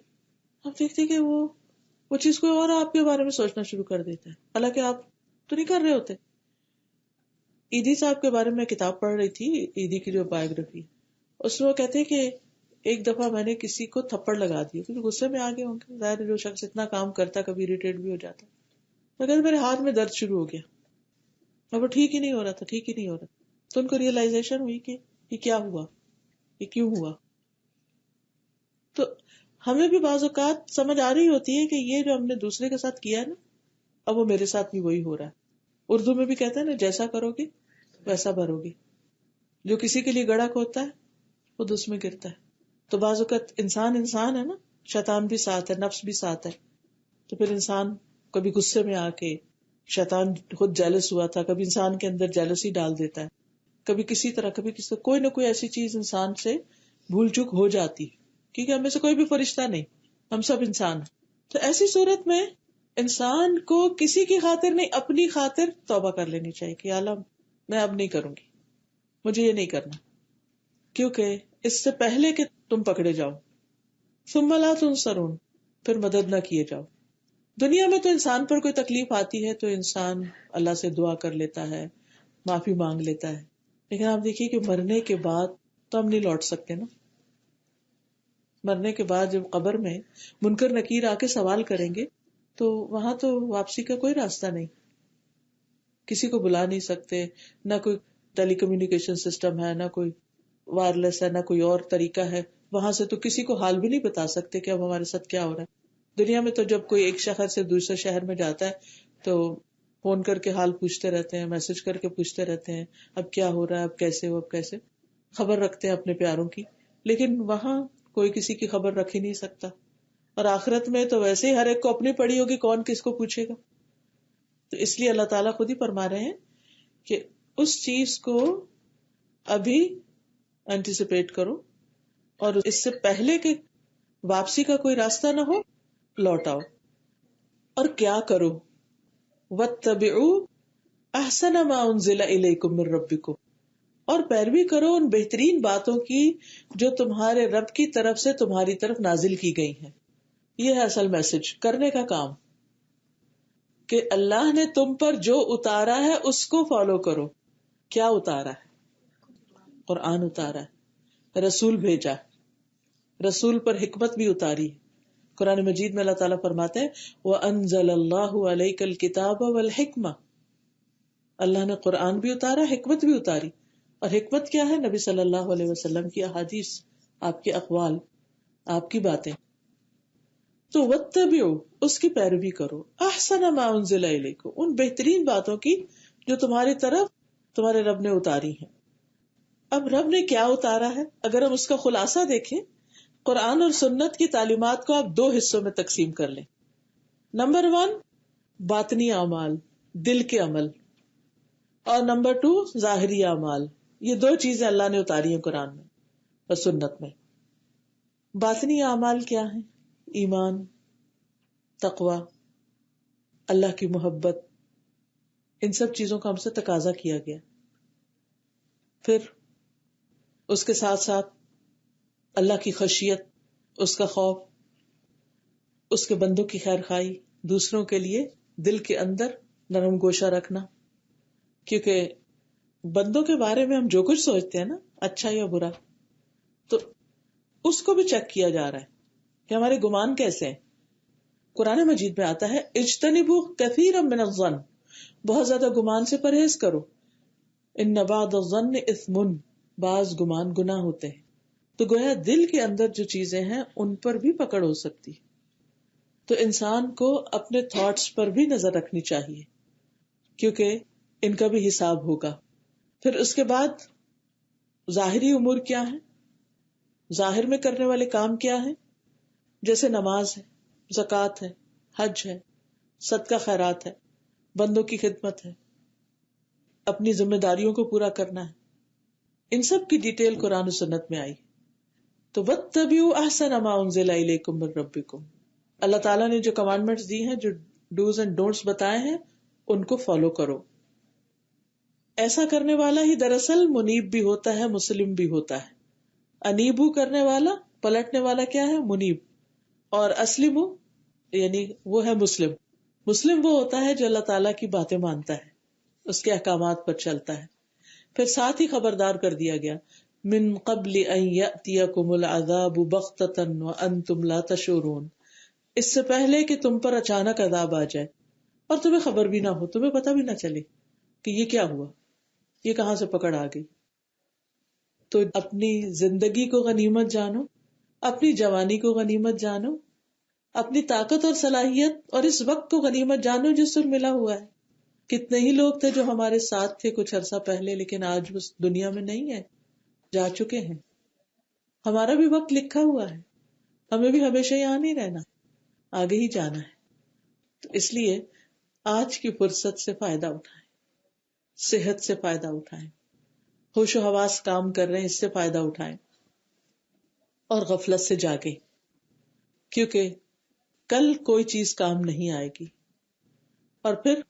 آپ دیکھتے کہ وہ چیز کوئی اور آپ کے بارے میں سوچنا شروع کر دیتا ہے، حالانکہ آپ تو نہیں کر رہے ہوتے. ایدی صاحب کے بارے میں کتاب پڑھ رہی تھی، ایدی کی جو بایوگرافی، اس میں وہ کہتے ہیں کہ ایک دفعہ میں نے کسی کو تھپڑ لگا دیا کیونکہ غصے میں آگے ہوں گے، ظاہر جو شخص اتنا کام کرتا کبھی اریٹیٹ بھی ہو جاتا. میں کہتے میرے ہاتھ میں درد شروع ہو گیا اور وہ ٹھیک ہی نہیں ہو رہا تھا، ٹھیک ہی نہیں ہو رہا. تو ان کو ریئلائزیشن ہوئی کہ یہ کیا ہوا، یہ کیوں ہوا. تو ہمیں بھی بعض اوقات سمجھ آ رہی ہوتی ہے کہ یہ جو ہم نے دوسرے کے ساتھ کیا ہے نا، اب وہ میرے ساتھ بھی وہی ہو رہا ہے. اردو میں بھی کہتے ہیں نا، جیسا کرو گے ویسا بھرو گے. جو کسی کے لیے گڑھا کھودتا ہے خود اس میں گرتا ہے. تو بعض اوقات انسان ہے نا، شیطان بھی ساتھ ہے، نفس بھی ساتھ ہے. تو پھر انسان کبھی غصے میں آ کے، شیطان خود جیلس ہوا تھا، کبھی انسان کے اندر جیلسی ڈال دیتا ہے، کبھی کسی طرح، کبھی کسی کوئی نہ کوئی ایسی چیز انسان سے بھول چک ہو جاتی، کیونکہ ہم میں سے کوئی بھی فرشتہ نہیں، ہم سب انسان ہیں. تو ایسی صورت میں انسان کو کسی کی خاطر نہیں، اپنی خاطر توبہ کر لینی چاہیے کہ اللہ میں اب نہیں کروں گی، مجھے یہ نہیں کرنا. کیونکہ اس سے پہلے کہ تم پکڑے جاؤ، ثم لا تنصرون، پھر مدد نہ کیے جاؤ. دنیا میں تو انسان پر کوئی تکلیف آتی ہے تو انسان اللہ سے دعا کر لیتا ہے، معافی مانگ لیتا ہے. لیکن آپ دیکھیے کہ مرنے کے بعد تو ہم نہیں لوٹ سکتے نا. مرنے کے بعد جب قبر میں منکر نکیر آ کے سوال کریں گے تو وہاں تو واپسی کا کوئی راستہ نہیں. کسی کو بلا نہیں سکتے، نہ کوئی ٹیلی کمیونیکیشن سسٹم ہے، نہ کوئی وائرلیس ہے، نہ کوئی اور طریقہ ہے. وہاں سے تو کسی کو حال بھی نہیں بتا سکتے کہ اب ہمارے ساتھ کیا ہو رہا ہے. دنیا میں تو جب کوئی ایک شہر سے دوسرے شہر میں جاتا ہے تو فون کر کے حال پوچھتے رہتے ہیں، میسج کر کے پوچھتے رہتے ہیں اب کیا ہو رہا ہے، اب کیسے ہو، اب کیسے، خبر رکھتے ہیں اپنے پیاروں کی. لیکن وہاں کوئی کسی کی خبر رکھ ہی نہیں سکتا. اور آخرت میں تو ویسے ہی ہر ایک کو اپنی پڑی ہوگی، کون کس کو پوچھے گا. تو اس لیے اللہ تعالیٰ خود ہی فرما رہے ہیں کہ اس چیز کو ابھی اینٹیسپیٹ کرو، اور اس سے پہلے کہ واپسی کا کوئی راستہ نہ ہو، لوٹ آؤ. اور کیا کرو، وَاتَّبِعُوا أَحْسَنَ مَا أُنزِلَ إِلَيْكُم مِّن رَّبِّكُم، اور پیروی کرو ان بہترین باتوں کی جو تمہارے رب کی طرف سے تمہاری طرف نازل کی گئی ہیں. یہ ہے اصل میسج کرنے کا کام، کہ اللہ نے تم پر جو اتارا ہے اس کو فالو کرو. کیا اتارا ہے؟ قرآن اتارا ہے، رسول بھیجا، رسول پر حکمت بھی اتاری. قرآن مجید میں اللہ تعالیٰ فرماتے ہیں وَأَنزَلَ اللَّهُ عَلَيْكَ الْكِتَابَ وَالْحِكْمَةَ، اللہ نے قرآن بھی اتارا، حکمت بھی اتاری. اور حکمت کیا ہے؟ نبی صلی اللہ علیہ وسلم کی احادیث، آپ کے اقوال، آپ کی باتیں. تو وَاتَّبِعُوا، اس کی پیروی کرو، احسن ما انزل الیکم، ان بہترین باتوں کی جو تمہاری طرف تمہارے رب نے اتاری ہیں. اب رب نے کیا اتارا ہے؟ اگر ہم اس کا خلاصہ دیکھیں، قرآن اور سنت کی تعلیمات کو آپ دو حصوں میں تقسیم کر لیں. نمبر 1 باطنی اعمال، دل کے عمل، اور نمبر 2 ظاہری اعمال. یہ دو چیزیں اللہ نے اتاری ہیں قرآن میں اور سنت میں. باطنی اعمال کیا ہیں؟ ایمان، تقوی، اللہ کی محبت، ان سب چیزوں کا ہم سے تقاضا کیا گیا. پھر اس کے ساتھ ساتھ اللہ کی خشیت، اس کا خوف، اس کے بندوں کی خیر خواہی، دوسروں کے لیے دل کے اندر نرم گوشہ رکھنا. کیونکہ بندوں کے بارے میں ہم جو کچھ سوچتے ہیں نا، اچھا یا برا، تو اس کو بھی چیک کیا جا رہا ہے کہ ہمارے گمان کیسے ہیں. قرآن مجید میں آتا ہے اجتنبوا کثیرا من الظن، بہت زیادہ گمان سے پرہیز کرو. ان بعض الظن اثم، بعض گمان گناہ ہوتے ہیں. تو گویا دل کے اندر جو چیزیں ہیں ان پر بھی پکڑ ہو سکتی. تو انسان کو اپنے تھاٹس پر بھی نظر رکھنی چاہیے، کیونکہ ان کا بھی حساب ہوگا. پھر اس کے بعد ظاہری امور کیا ہیں؟ ظاہر میں کرنے والے کام کیا ہیں؟ جیسے نماز ہے، زکوٰۃ ہے، حج ہے، صدقہ خیرات ہے، بندوں کی خدمت ہے، اپنی ذمہ داریوں کو پورا کرنا ہے. ان سب کی ڈیٹیل قرآن و سنت میں آئی. تو وَاتَّبِعُوا أَحْسَنَ مَا أُنزِلَ إِلَيْكُم مِّن رَّبِّكُم، اللہ تعالیٰ نے جو کمانڈمنٹس دی ہیں، جو ڈوز اینڈ ڈونٹس بتائے ہیں، ان کو فالو کرو. ایسا کرنے والا ہی دراصل منیب بھی ہوتا ہے، مسلم بھی ہوتا ہے. انیبو کرنے والا، پلٹنے والا کیا ہے؟ منیب. اور اسلمو یعنی وہ ہے مسلم. مسلم وہ ہوتا ہے جو اللہ تعالیٰ کی باتیں مانتا ہے، اس کے احکامات پر چلتا ہے. پھر ساتھ ہی خبردار کر دیا گیا من قبل ان یأتیکم العذاب بغتۃ وانتم لا تشعرون، اس سے پہلے کہ تم پر اچانک عذاب آ جائے اور تمہیں خبر بھی نہ ہو، تمہیں پتہ بھی نہ چلے کہ یہ کیا ہوا، یہ کہاں سے پکڑ آ گئی. تو اپنی زندگی کو غنیمت جانو، اپنی جوانی کو غنیمت جانو، اپنی طاقت اور صلاحیت اور اس وقت کو غنیمت جانو جس سے ملا ہوا ہے. کتنے ہی لوگ تھے جو ہمارے ساتھ تھے کچھ عرصہ پہلے، لیکن آج وہ دنیا میں نہیں ہے، جا چکے ہیں. ہمارا بھی وقت لکھا ہوا ہے، ہمیں بھی ہمیشہ یہاں نہیں رہنا، آگے ہی جانا ہے. تو اس لیے آج کی فرصت سے فائدہ اٹھائیں، صحت سے فائدہ اٹھائیں، ہوش و حواس کام کر رہے ہیں، اس سے فائدہ اٹھائیں، اور غفلت سے جاگیں، کیونکہ کل کوئی چیز کام نہیں آئے گی. اور پھر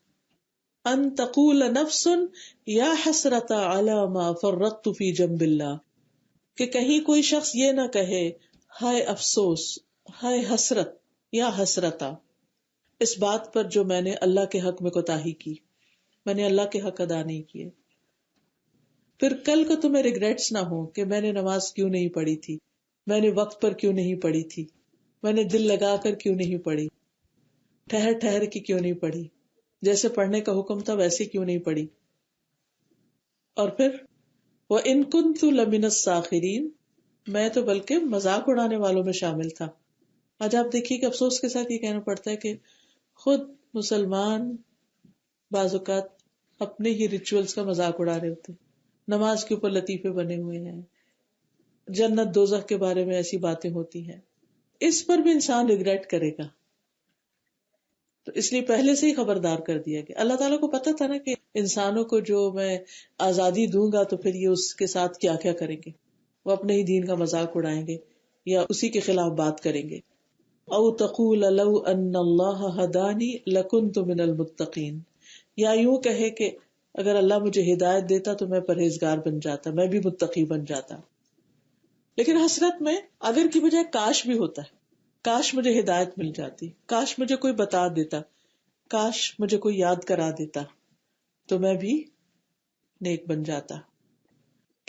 ان تقول نفس یا حسرت علی ما فرطت فی جنب اللہ، کہ کہیں کوئی شخص یہ نہ کہے ہائے افسوس، ہائے حسرت یا حسرتا، اس بات پر جو میں نے اللہ کے حق میں کوتاہی کی، میں نے اللہ کے حق ادا نہیں کیے. پھر کل کو تمہیں ریگریٹس نہ ہو کہ میں نے نماز کیوں نہیں پڑھی تھی، میں نے وقت پر کیوں نہیں پڑھی تھی، میں نے دل لگا کر کیوں نہیں پڑھی، ٹھہر ٹھہر کے کیوں نہیں پڑھی. جیسے پڑھنے کا حکم تھا ویسے کیوں نہیں پڑھی؟ اور پھر وَإِن كُنتُ لَمِنَ السَّاخِرِينَ، میں تو بلکہ مذاق اڑانے والوں میں شامل تھا. آج آپ دیکھیے کہ افسوس کے ساتھ یہ کہنا پڑتا ہے کہ خود مسلمان بعض اوقات اپنے ہی ریچولز کا مذاق اڑا رہے ہوتے ہیں. نماز کے اوپر لطیفے بنے ہوئے ہیں، جنت دوزخ کے بارے میں ایسی باتیں ہوتی ہیں، اس پر بھی انسان ریگریٹ کرے گا. تو اس لیے پہلے سے ہی خبردار کر دیا گیا. اللہ تعالیٰ کو پتا تھا نا کہ انسانوں کو جو میں آزادی دوں گا تو پھر یہ اس کے ساتھ کیا کیا کریں گے. وہ اپنے ہی دین کا مذاق اڑائیں گے یا اسی کے خلاف بات کریں گے. او تقول لو ان اللہ ہدانی لکنت من المتقین، یا یوں کہے کہ اگر اللہ مجھے ہدایت دیتا تو میں پرہیزگار بن جاتا، میں بھی متقی بن جاتا. لیکن حسرت میں اگر کی بجائے کاش بھی ہوتا ہے. کاش مجھے ہدایت مل جاتی، کاش مجھے کوئی بتا دیتا، کاش مجھے کوئی یاد کرا دیتا تو میں بھی نیک بن جاتا.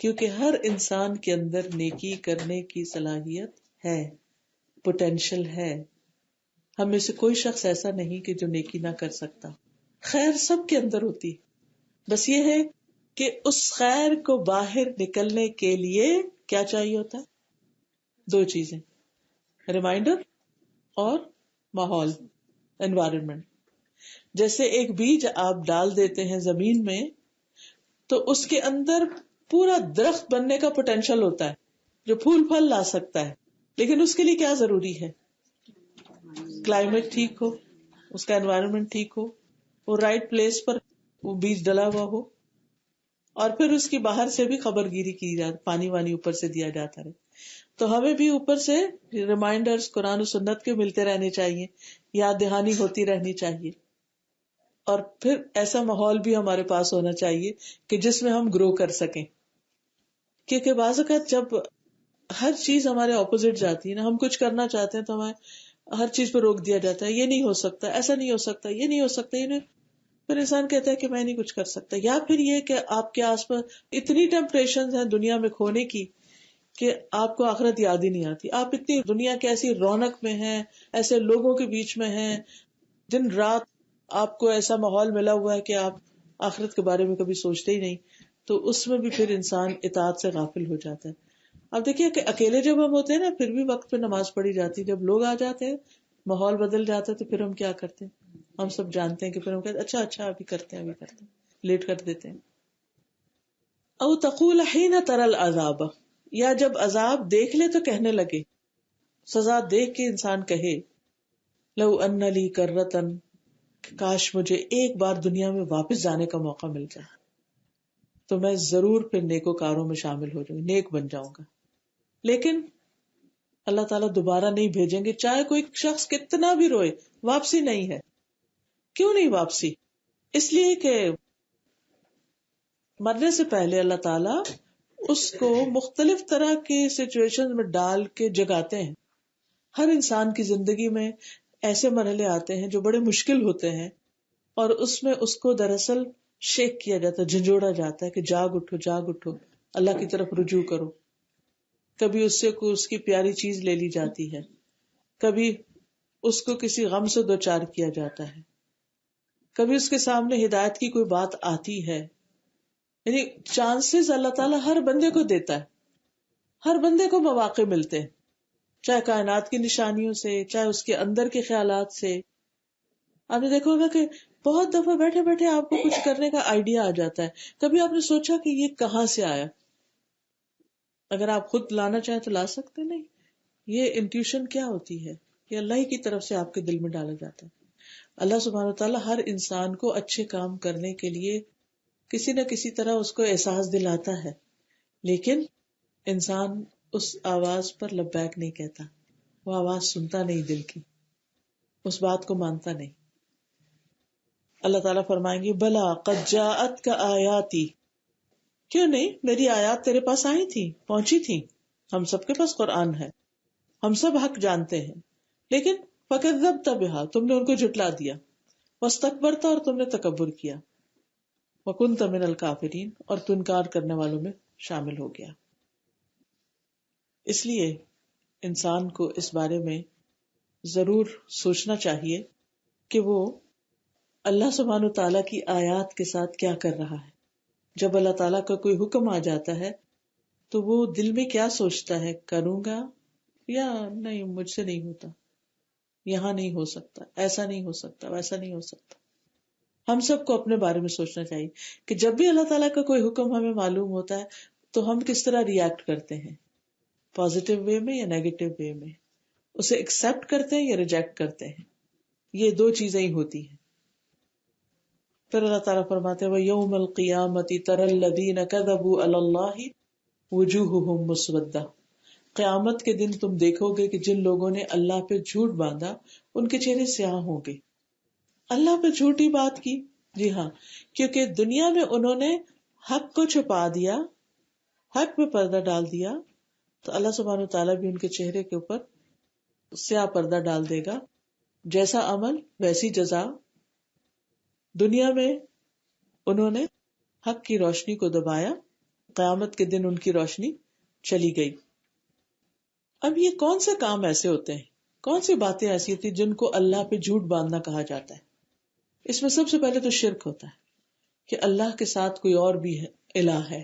کیونکہ ہر انسان کے اندر نیکی کرنے کی صلاحیت ہے، پوٹینشل ہے. ہم میں سے کوئی شخص ایسا نہیں کہ جو نیکی نہ کر سکتا. خیر سب کے اندر ہوتی، بس یہ ہے کہ اس خیر کو باہر نکلنے کے لیے کیا چاہیے ہوتا ہے؟ دو چیزیں، ریمائنڈر اور ماحول، انوائرمنٹ. جیسے ایک بیج آپ ڈال دیتے ہیں زمین میں تو اس کے اندر پورا درخت بننے کا پوٹینشل ہوتا ہے جو پھول پھل لا سکتا ہے. لیکن اس کے لیے کیا ضروری ہے؟ کلائمیٹ ٹھیک ہو، اس کا انوائرمنٹ ٹھیک ہو، وہ رائٹ پلیس پر وہ بیج ڈلا ہوا ہو، اور پھر اس کی باہر سے بھی خبر گیری کی جائے، پانی وانی اوپر سے دیا جاتا رہے. تو ہمیں بھی اوپر سے ریمائنڈرز قرآن و سنت کے ملتے رہنے چاہیے، یاد دہانی ہوتی رہنی چاہیے، اور پھر ایسا ماحول بھی ہمارے پاس ہونا چاہیے کہ جس میں ہم گرو کر سکیں. کیونکہ بعض اوقات جب ہر چیز ہمارے اپوزٹ جاتی ہے نا، ہم کچھ کرنا چاہتے ہیں تو ہمیں ہر چیز پہ روک دیا جاتا ہے، یہ نہیں ہو سکتا، ایسا نہیں ہو سکتا، یہ نہیں ہو سکتا، یہ نہیں. پھر انسان کہتا ہے کہ میں نہیں کچھ کر سکتا. یا پھر یہ کہ آپ کے آس پاس اتنی ٹیمپٹیشنز ہیں دنیا میں کھونے کی کہ آپ کو آخرت یاد ہی نہیں آتی. آپ اتنی دنیا کے ایسی رونق میں ہیں، ایسے لوگوں کے بیچ میں ہیں، دن رات آپ کو ایسا ماحول ملا ہوا ہے کہ آپ آخرت کے بارے میں کبھی سوچتے ہی نہیں. تو اس میں بھی پھر انسان اطاعت سے غافل ہو جاتا ہے. اب دیکھیے کہ اکیلے جب ہم ہوتے ہیں نا پھر بھی وقت پہ نماز پڑھی جاتی. جب لوگ آ جاتے ہیں، ماحول بدل جاتا ہے، تو پھر ہم کیا کرتے ہیں؟ ہم سب جانتے ہیں کہ پھر ہم کہتے ہیں اچھا ابھی کرتے ہیں، لیٹ کر دیتے ہیں. او تقول حین تری العذاب، یا جب عذاب دیکھ لے تو کہنے لگے، سزا دیکھ کے انسان کہے، لو ان لی کرۃ، کاش مجھے ایک بار دنیا میں واپس جانے کا موقع مل جائے تو میں ضرور پھر نیکوکاروں میں شامل ہو جاؤں، نیک بن جاؤں گا. لیکن اللہ تعالیٰ دوبارہ نہیں بھیجیں گے، چاہے کوئی شخص کتنا بھی روئے، واپسی نہیں ہے. کیوں نہیں واپسی؟ اس لیے کہ مرنے سے پہلے اللہ تعالیٰ اس کو مختلف طرح کی سچویشن میں ڈال کے جگاتے ہیں. ہر انسان کی زندگی میں ایسے مرحلے آتے ہیں جو بڑے مشکل ہوتے ہیں، اور اس میں اس کو دراصل شیک کیا جاتا ہے، جھنجھوڑا جاتا ہے کہ جاگ اٹھو، جاگ اٹھو، اللہ کی طرف رجوع کرو. کبھی اس سے کوئی اس کی پیاری چیز لے لی جاتی ہے، کبھی اس کو کسی غم سے دوچار کیا جاتا ہے، کبھی اس کے سامنے ہدایت کی کوئی بات آتی ہے. یعنی چانسز اللہ تعالیٰ ہر بندے کو دیتا ہے، ہر بندے کو مواقع ملتے ہیں، چاہے کائنات کی نشانیوں سے، چاہے اس کے اندر کے خیالات سے. آپ نے دیکھا ہوگا کہ بہت دفعہ بیٹھے بیٹھے آپ کو کچھ کرنے کا آئیڈیا آ جاتا ہے. کبھی آپ نے سوچا کہ یہ کہاں سے آیا؟ اگر آپ خود لانا چاہیں تو لا سکتے نہیں. یہ انٹیوشن کیا ہوتی ہے؟ یہ اللہ ہی کی طرف سے آپ کے دل میں ڈالا جاتا ہے. اللہ سبحانہ وتعالیٰ ہر انسان کو اچھے کام کرنے کے لیے کسی نہ کسی طرح اس کو احساس دلاتا ہے، لیکن انسان اس آواز پر لبیک نہیں کہتا، وہ آواز سنتا نہیں، دل کی اس بات کو مانتا نہیں. اللہ تعالیٰ فرمائیں گے، بلا قد جاءتک آیاتی، کیوں نہیں، میری آیات تیرے پاس آئی تھی، پہنچی تھی. ہم سب کے پاس قرآن ہے، ہم سب حق جانتے ہیں، لیکن فکذبت بہا، تم نے ان کو جھٹلا دیا، واستکبرت، اور تم نے تکبر کیا، وکنت من الکافرین، اور تو انکار کرنے والوں میں شامل ہو گیا. اس لیے انسان کو اس بارے میں ضرور سوچنا چاہیے کہ وہ اللہ سبحانہ تعالیٰ کی آیات کے ساتھ کیا کر رہا ہے. جب اللہ تعالیٰ کا کوئی حکم آ جاتا ہے تو وہ دل میں کیا سوچتا ہے، کروں گا یا نہیں، مجھ سے نہیں ہوتا، یہاں نہیں ہو سکتا، ایسا نہیں ہو سکتا، ویسا نہیں ہو سکتا. ہم سب کو اپنے بارے میں سوچنا چاہیے کہ جب بھی اللہ تعالیٰ کا کوئی حکم ہمیں معلوم ہوتا ہے تو ہم کس طرح ریئیکٹ کرتے ہیں، پازیٹیو وے میں یا نیگیٹو وے میں، اسے ایکسپٹ کرتے ہیں یا ریجیکٹ کرتے ہیں. یہ دو چیزیں ہی ہوتی ہیں. پھر اللہ تعالیٰ فرماتے ہیں وَيَوْمَ الْقِيَامَةِ تَرَى الَّذِينَ كَذَبُوا عَلَى اللَّهِ وُجُوهُهُمْ مُسْوَدَّةٌ، قیامت کے دن تم دیکھو گے کہ جن لوگوں نے اللہ پہ جھوٹ باندھا ان کے چہرے سیاہ ہوں گے. اللہ پہ جھوٹی بات کی، جی ہاں، کیونکہ دنیا میں انہوں نے حق کو چھپا دیا، حق پہ پردہ ڈال دیا، تو اللہ سبحانہ تعالیٰ بھی ان کے چہرے کے اوپر سیاہ پردہ ڈال دے گا. جیسا عمل ویسی جزا. دنیا میں انہوں نے حق کی روشنی کو دبایا، قیامت کے دن ان کی روشنی چلی گئی. اب یہ کون سے کام ایسے ہوتے ہیں، کون سی باتیں ایسی ہوتی ہیں جن کو اللہ پہ جھوٹ باندھنا کہا جاتا ہے؟ اس میں سب سے پہلے تو شرک ہوتا ہے کہ اللہ کے ساتھ کوئی اور بھی الہ ہے.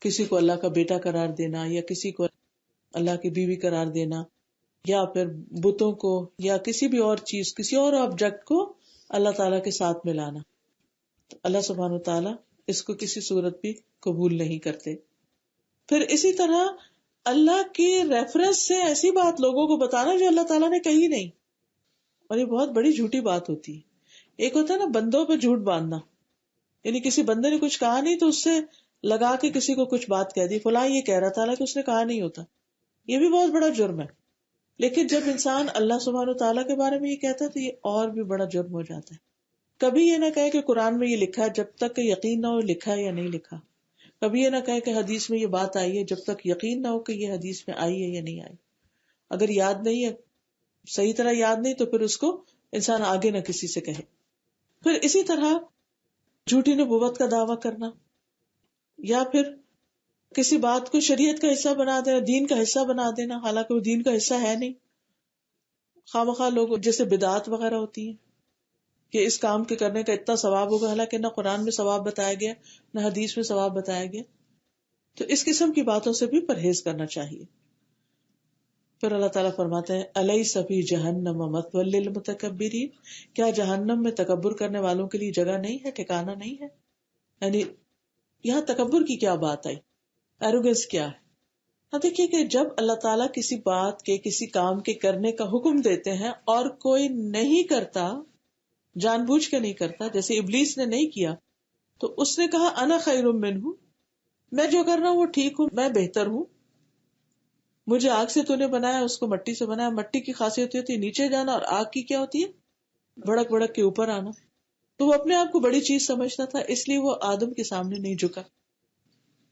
کسی کو اللہ کا بیٹا قرار دینا، یا کسی کو اللہ کی بیوی قرار دینا، یا پھر بتوں کو یا کسی بھی اور چیز، کسی اور آبجیکٹ کو اللہ تعالیٰ کے ساتھ ملانا. تو اللہ سبحانہ و تعالیٰ اس کو کسی صورت بھی قبول نہیں کرتے. پھر اسی طرح اللہ کی ریفرنس سے ایسی بات لوگوں کو بتانا جو اللہ تعالیٰ نے کہی نہیں، اور یہ بہت بڑی جھوٹی بات ہوتی ہے. ایک ہوتا ہے نا بندوں پہ جھوٹ باندھنا، یعنی کسی بندے نے کچھ کہا نہیں تو اس سے لگا کے کسی کو کچھ بات کہہ دی، فلاں یہ کہہ رہا تھا حالانکہ اس نے کہا نہیں ہوتا. یہ بھی بہت بڑا جرم ہے. لیکن جب انسان اللہ سبحانہ تعالیٰ کے بارے میں یہ کہتا ہے تو یہ اور بھی بڑا جرم ہو جاتا ہے. کبھی یہ نہ کہے کہ قرآن میں یہ لکھا ہے جب تک کہ یقین نہ ہو لکھا ہے یا نہیں لکھا. کبھی یہ نہ کہے کہ حدیث میں یہ بات آئی ہے جب تک یقین نہ ہو کہ یہ حدیث میں آئی ہے یا نہیں آئی. اگر یاد نہیں ہے، صحیح طرح یاد نہیں، تو پھر اس کو انسان آگے نہ کسی سے کہے. پھر اسی طرح جھوٹی نبوت کا دعویٰ کرنا، یا پھر کسی بات کو شریعت کا حصہ بنا دینا، دین کا حصہ بنا دینا، حالانکہ وہ دین کا حصہ ہے نہیں. خواہ لوگ جیسے بدعات وغیرہ ہوتی ہیں کہ اس کام کے کرنے کا اتنا ثواب ہوگا، حالانکہ نہ قرآن میں ثواب بتایا گیا نہ حدیث میں ثواب بتایا گیا. تو اس قسم کی باتوں سے بھی پرہیز کرنا چاہیے. پھر اللہ تعالیٰ فرماتے ہیں الیس فی جہنم مثوی للمتکبرین، کیا جہنم میں تکبر کرنے والوں کے لیے جگہ نہیں ہے، ٹھکانہ نہیں ہے؟ یعنی یہاں تکبر کی کیا بات آئی، ایروگنس کیا ہے؟ ہاں دیکھیے کہ جب اللہ تعالیٰ کسی بات کے، کسی کام کے کرنے کا حکم دیتے ہیں اور کوئی نہیں کرتا، جان بوجھ کے نہیں کرتا، جیسے ابلیس نے نہیں کیا، تو اس نے کہا انا خیر منہ، میں جو کر رہا ہوں وہ ٹھیک ہوں، میں بہتر ہوں. مجھے آگ سے تو نے بنایا، اس کو مٹی سے بنایا. مٹی کی خاصیت ہوتی ہے نیچے جانا، اور آگ کی کیا ہوتی ہے بھڑک بھڑک کے اوپر آنا. تو وہ اپنے آپ کو بڑی چیز سمجھتا تھا، اس لیے وہ آدم کے سامنے نہیں جھکا.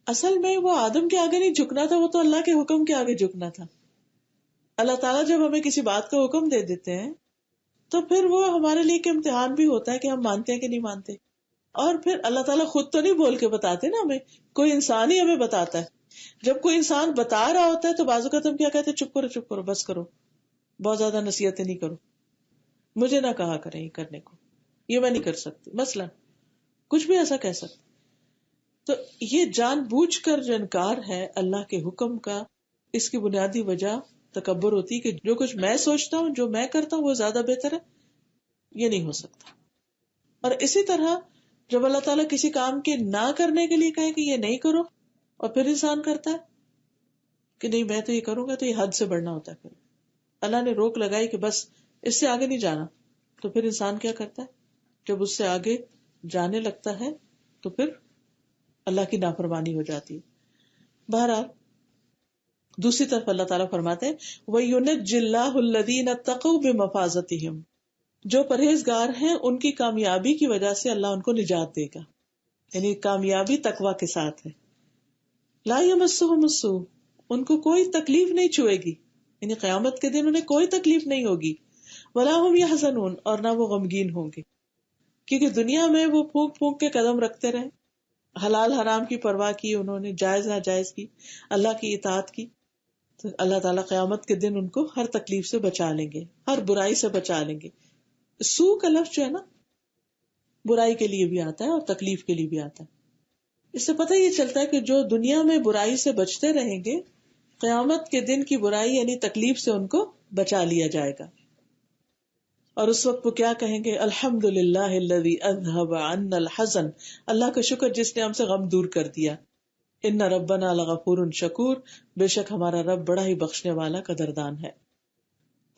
اصل میں وہ آدم کے آگے نہیں جھکنا تھا، وہ تو اللہ کے حکم کے آگے جھکنا تھا. اللہ تعالیٰ جب ہمیں کسی بات کا حکم دے دیتے ہیں تو پھر وہ ہمارے لیے ایک امتحان بھی ہوتا ہے کہ ہم مانتے ہیں کہ نہیں مانتے. اور پھر اللہ تعالیٰ خود تو نہیں بول کے بتاتے نا ہمیں، کوئی انسان ہی ہمیں بتاتا ہے. جب کوئی انسان بتا رہا ہوتا ہے تو بعض اوقات ہم کیا کہتے ہیں، چپ کرو چپ کرو، بس کرو، بہت زیادہ نصیحتیں نہیں کرو، مجھے نہ کہا کریں یہ کرنے کو، یہ میں نہیں کر سکتی، مثلا کچھ بھی ایسا کہہ سکتے. تو یہ جان بوجھ کر جو انکار ہے اللہ کے حکم کا، اس کی بنیادی وجہ تکبر ہوتی ہے کہ جو کچھ میں سوچتا ہوں، جو میں کرتا ہوں وہ زیادہ بہتر ہے، یہ نہیں ہو سکتا. اور اسی طرح جب اللہ تعالیٰ کسی کام کے نہ کرنے کے لیے کہے کہ یہ نہیں کرو، اور پھر انسان کرتا ہے کہ نہیں میں تو یہ کروں گا، تو یہ حد سے بڑھنا ہوتا ہے. پھر اللہ نے روک لگائی کہ بس اس سے آگے نہیں جانا، تو پھر انسان کیا کرتا ہے، جب اس سے آگے جانے لگتا ہے تو پھر اللہ کی نافرمانی ہو جاتی ہے. بہرحال دوسری طرف اللہ تعالیٰ فرماتے ہیں وَيُنَجِّ اللَّهُ الَّذِينَ اتَّقَوْا بِمَفَازَتِهِمْ، جو پرہیزگار ہیں ان کی کامیابی کی وجہ سے اللہ ان کو نجات دے گا. یعنی کامیابی تقوی کے ساتھ ہے. لا يمسهم السوء، ان کو کوئی تکلیف نہیں چھوئے گی، یعنی قیامت کے دن انہیں کوئی تکلیف نہیں ہوگی. ولا هم يحزنون، اور نہ وہ غمگین ہوں گے، کیونکہ دنیا میں وہ پھونک پھونک کے قدم رکھتے رہے، حلال حرام کی پرواہ کی انہوں نے، جائز ناجائز کی، اللہ کی اطاعت کی. تو اللہ تعالیٰ قیامت کے دن ان کو ہر تکلیف سے بچا لیں گے، ہر برائی سے بچا لیں گے. سو کا لفظ جو ہے نا، برائی کے لیے بھی آتا ہے اور تکلیف کے لیے بھی آتا ہے. اس سے پتہ یہ چلتا ہے کہ جو دنیا میں برائی سے بچتے رہیں گے، قیامت کے دن کی برائی یعنی تکلیف سے ان کو بچا لیا جائے گا. اور اس وقت وہ کیا کہیں گے؟ الحمدللہ الذی اذھب عنا الحزن، اللہ کا شکر جس نے ہم سے غم دور کر دیا. ان ربنا لغفور شکور، بے شک ہمارا رب بڑا ہی بخشنے والا قدردان ہے.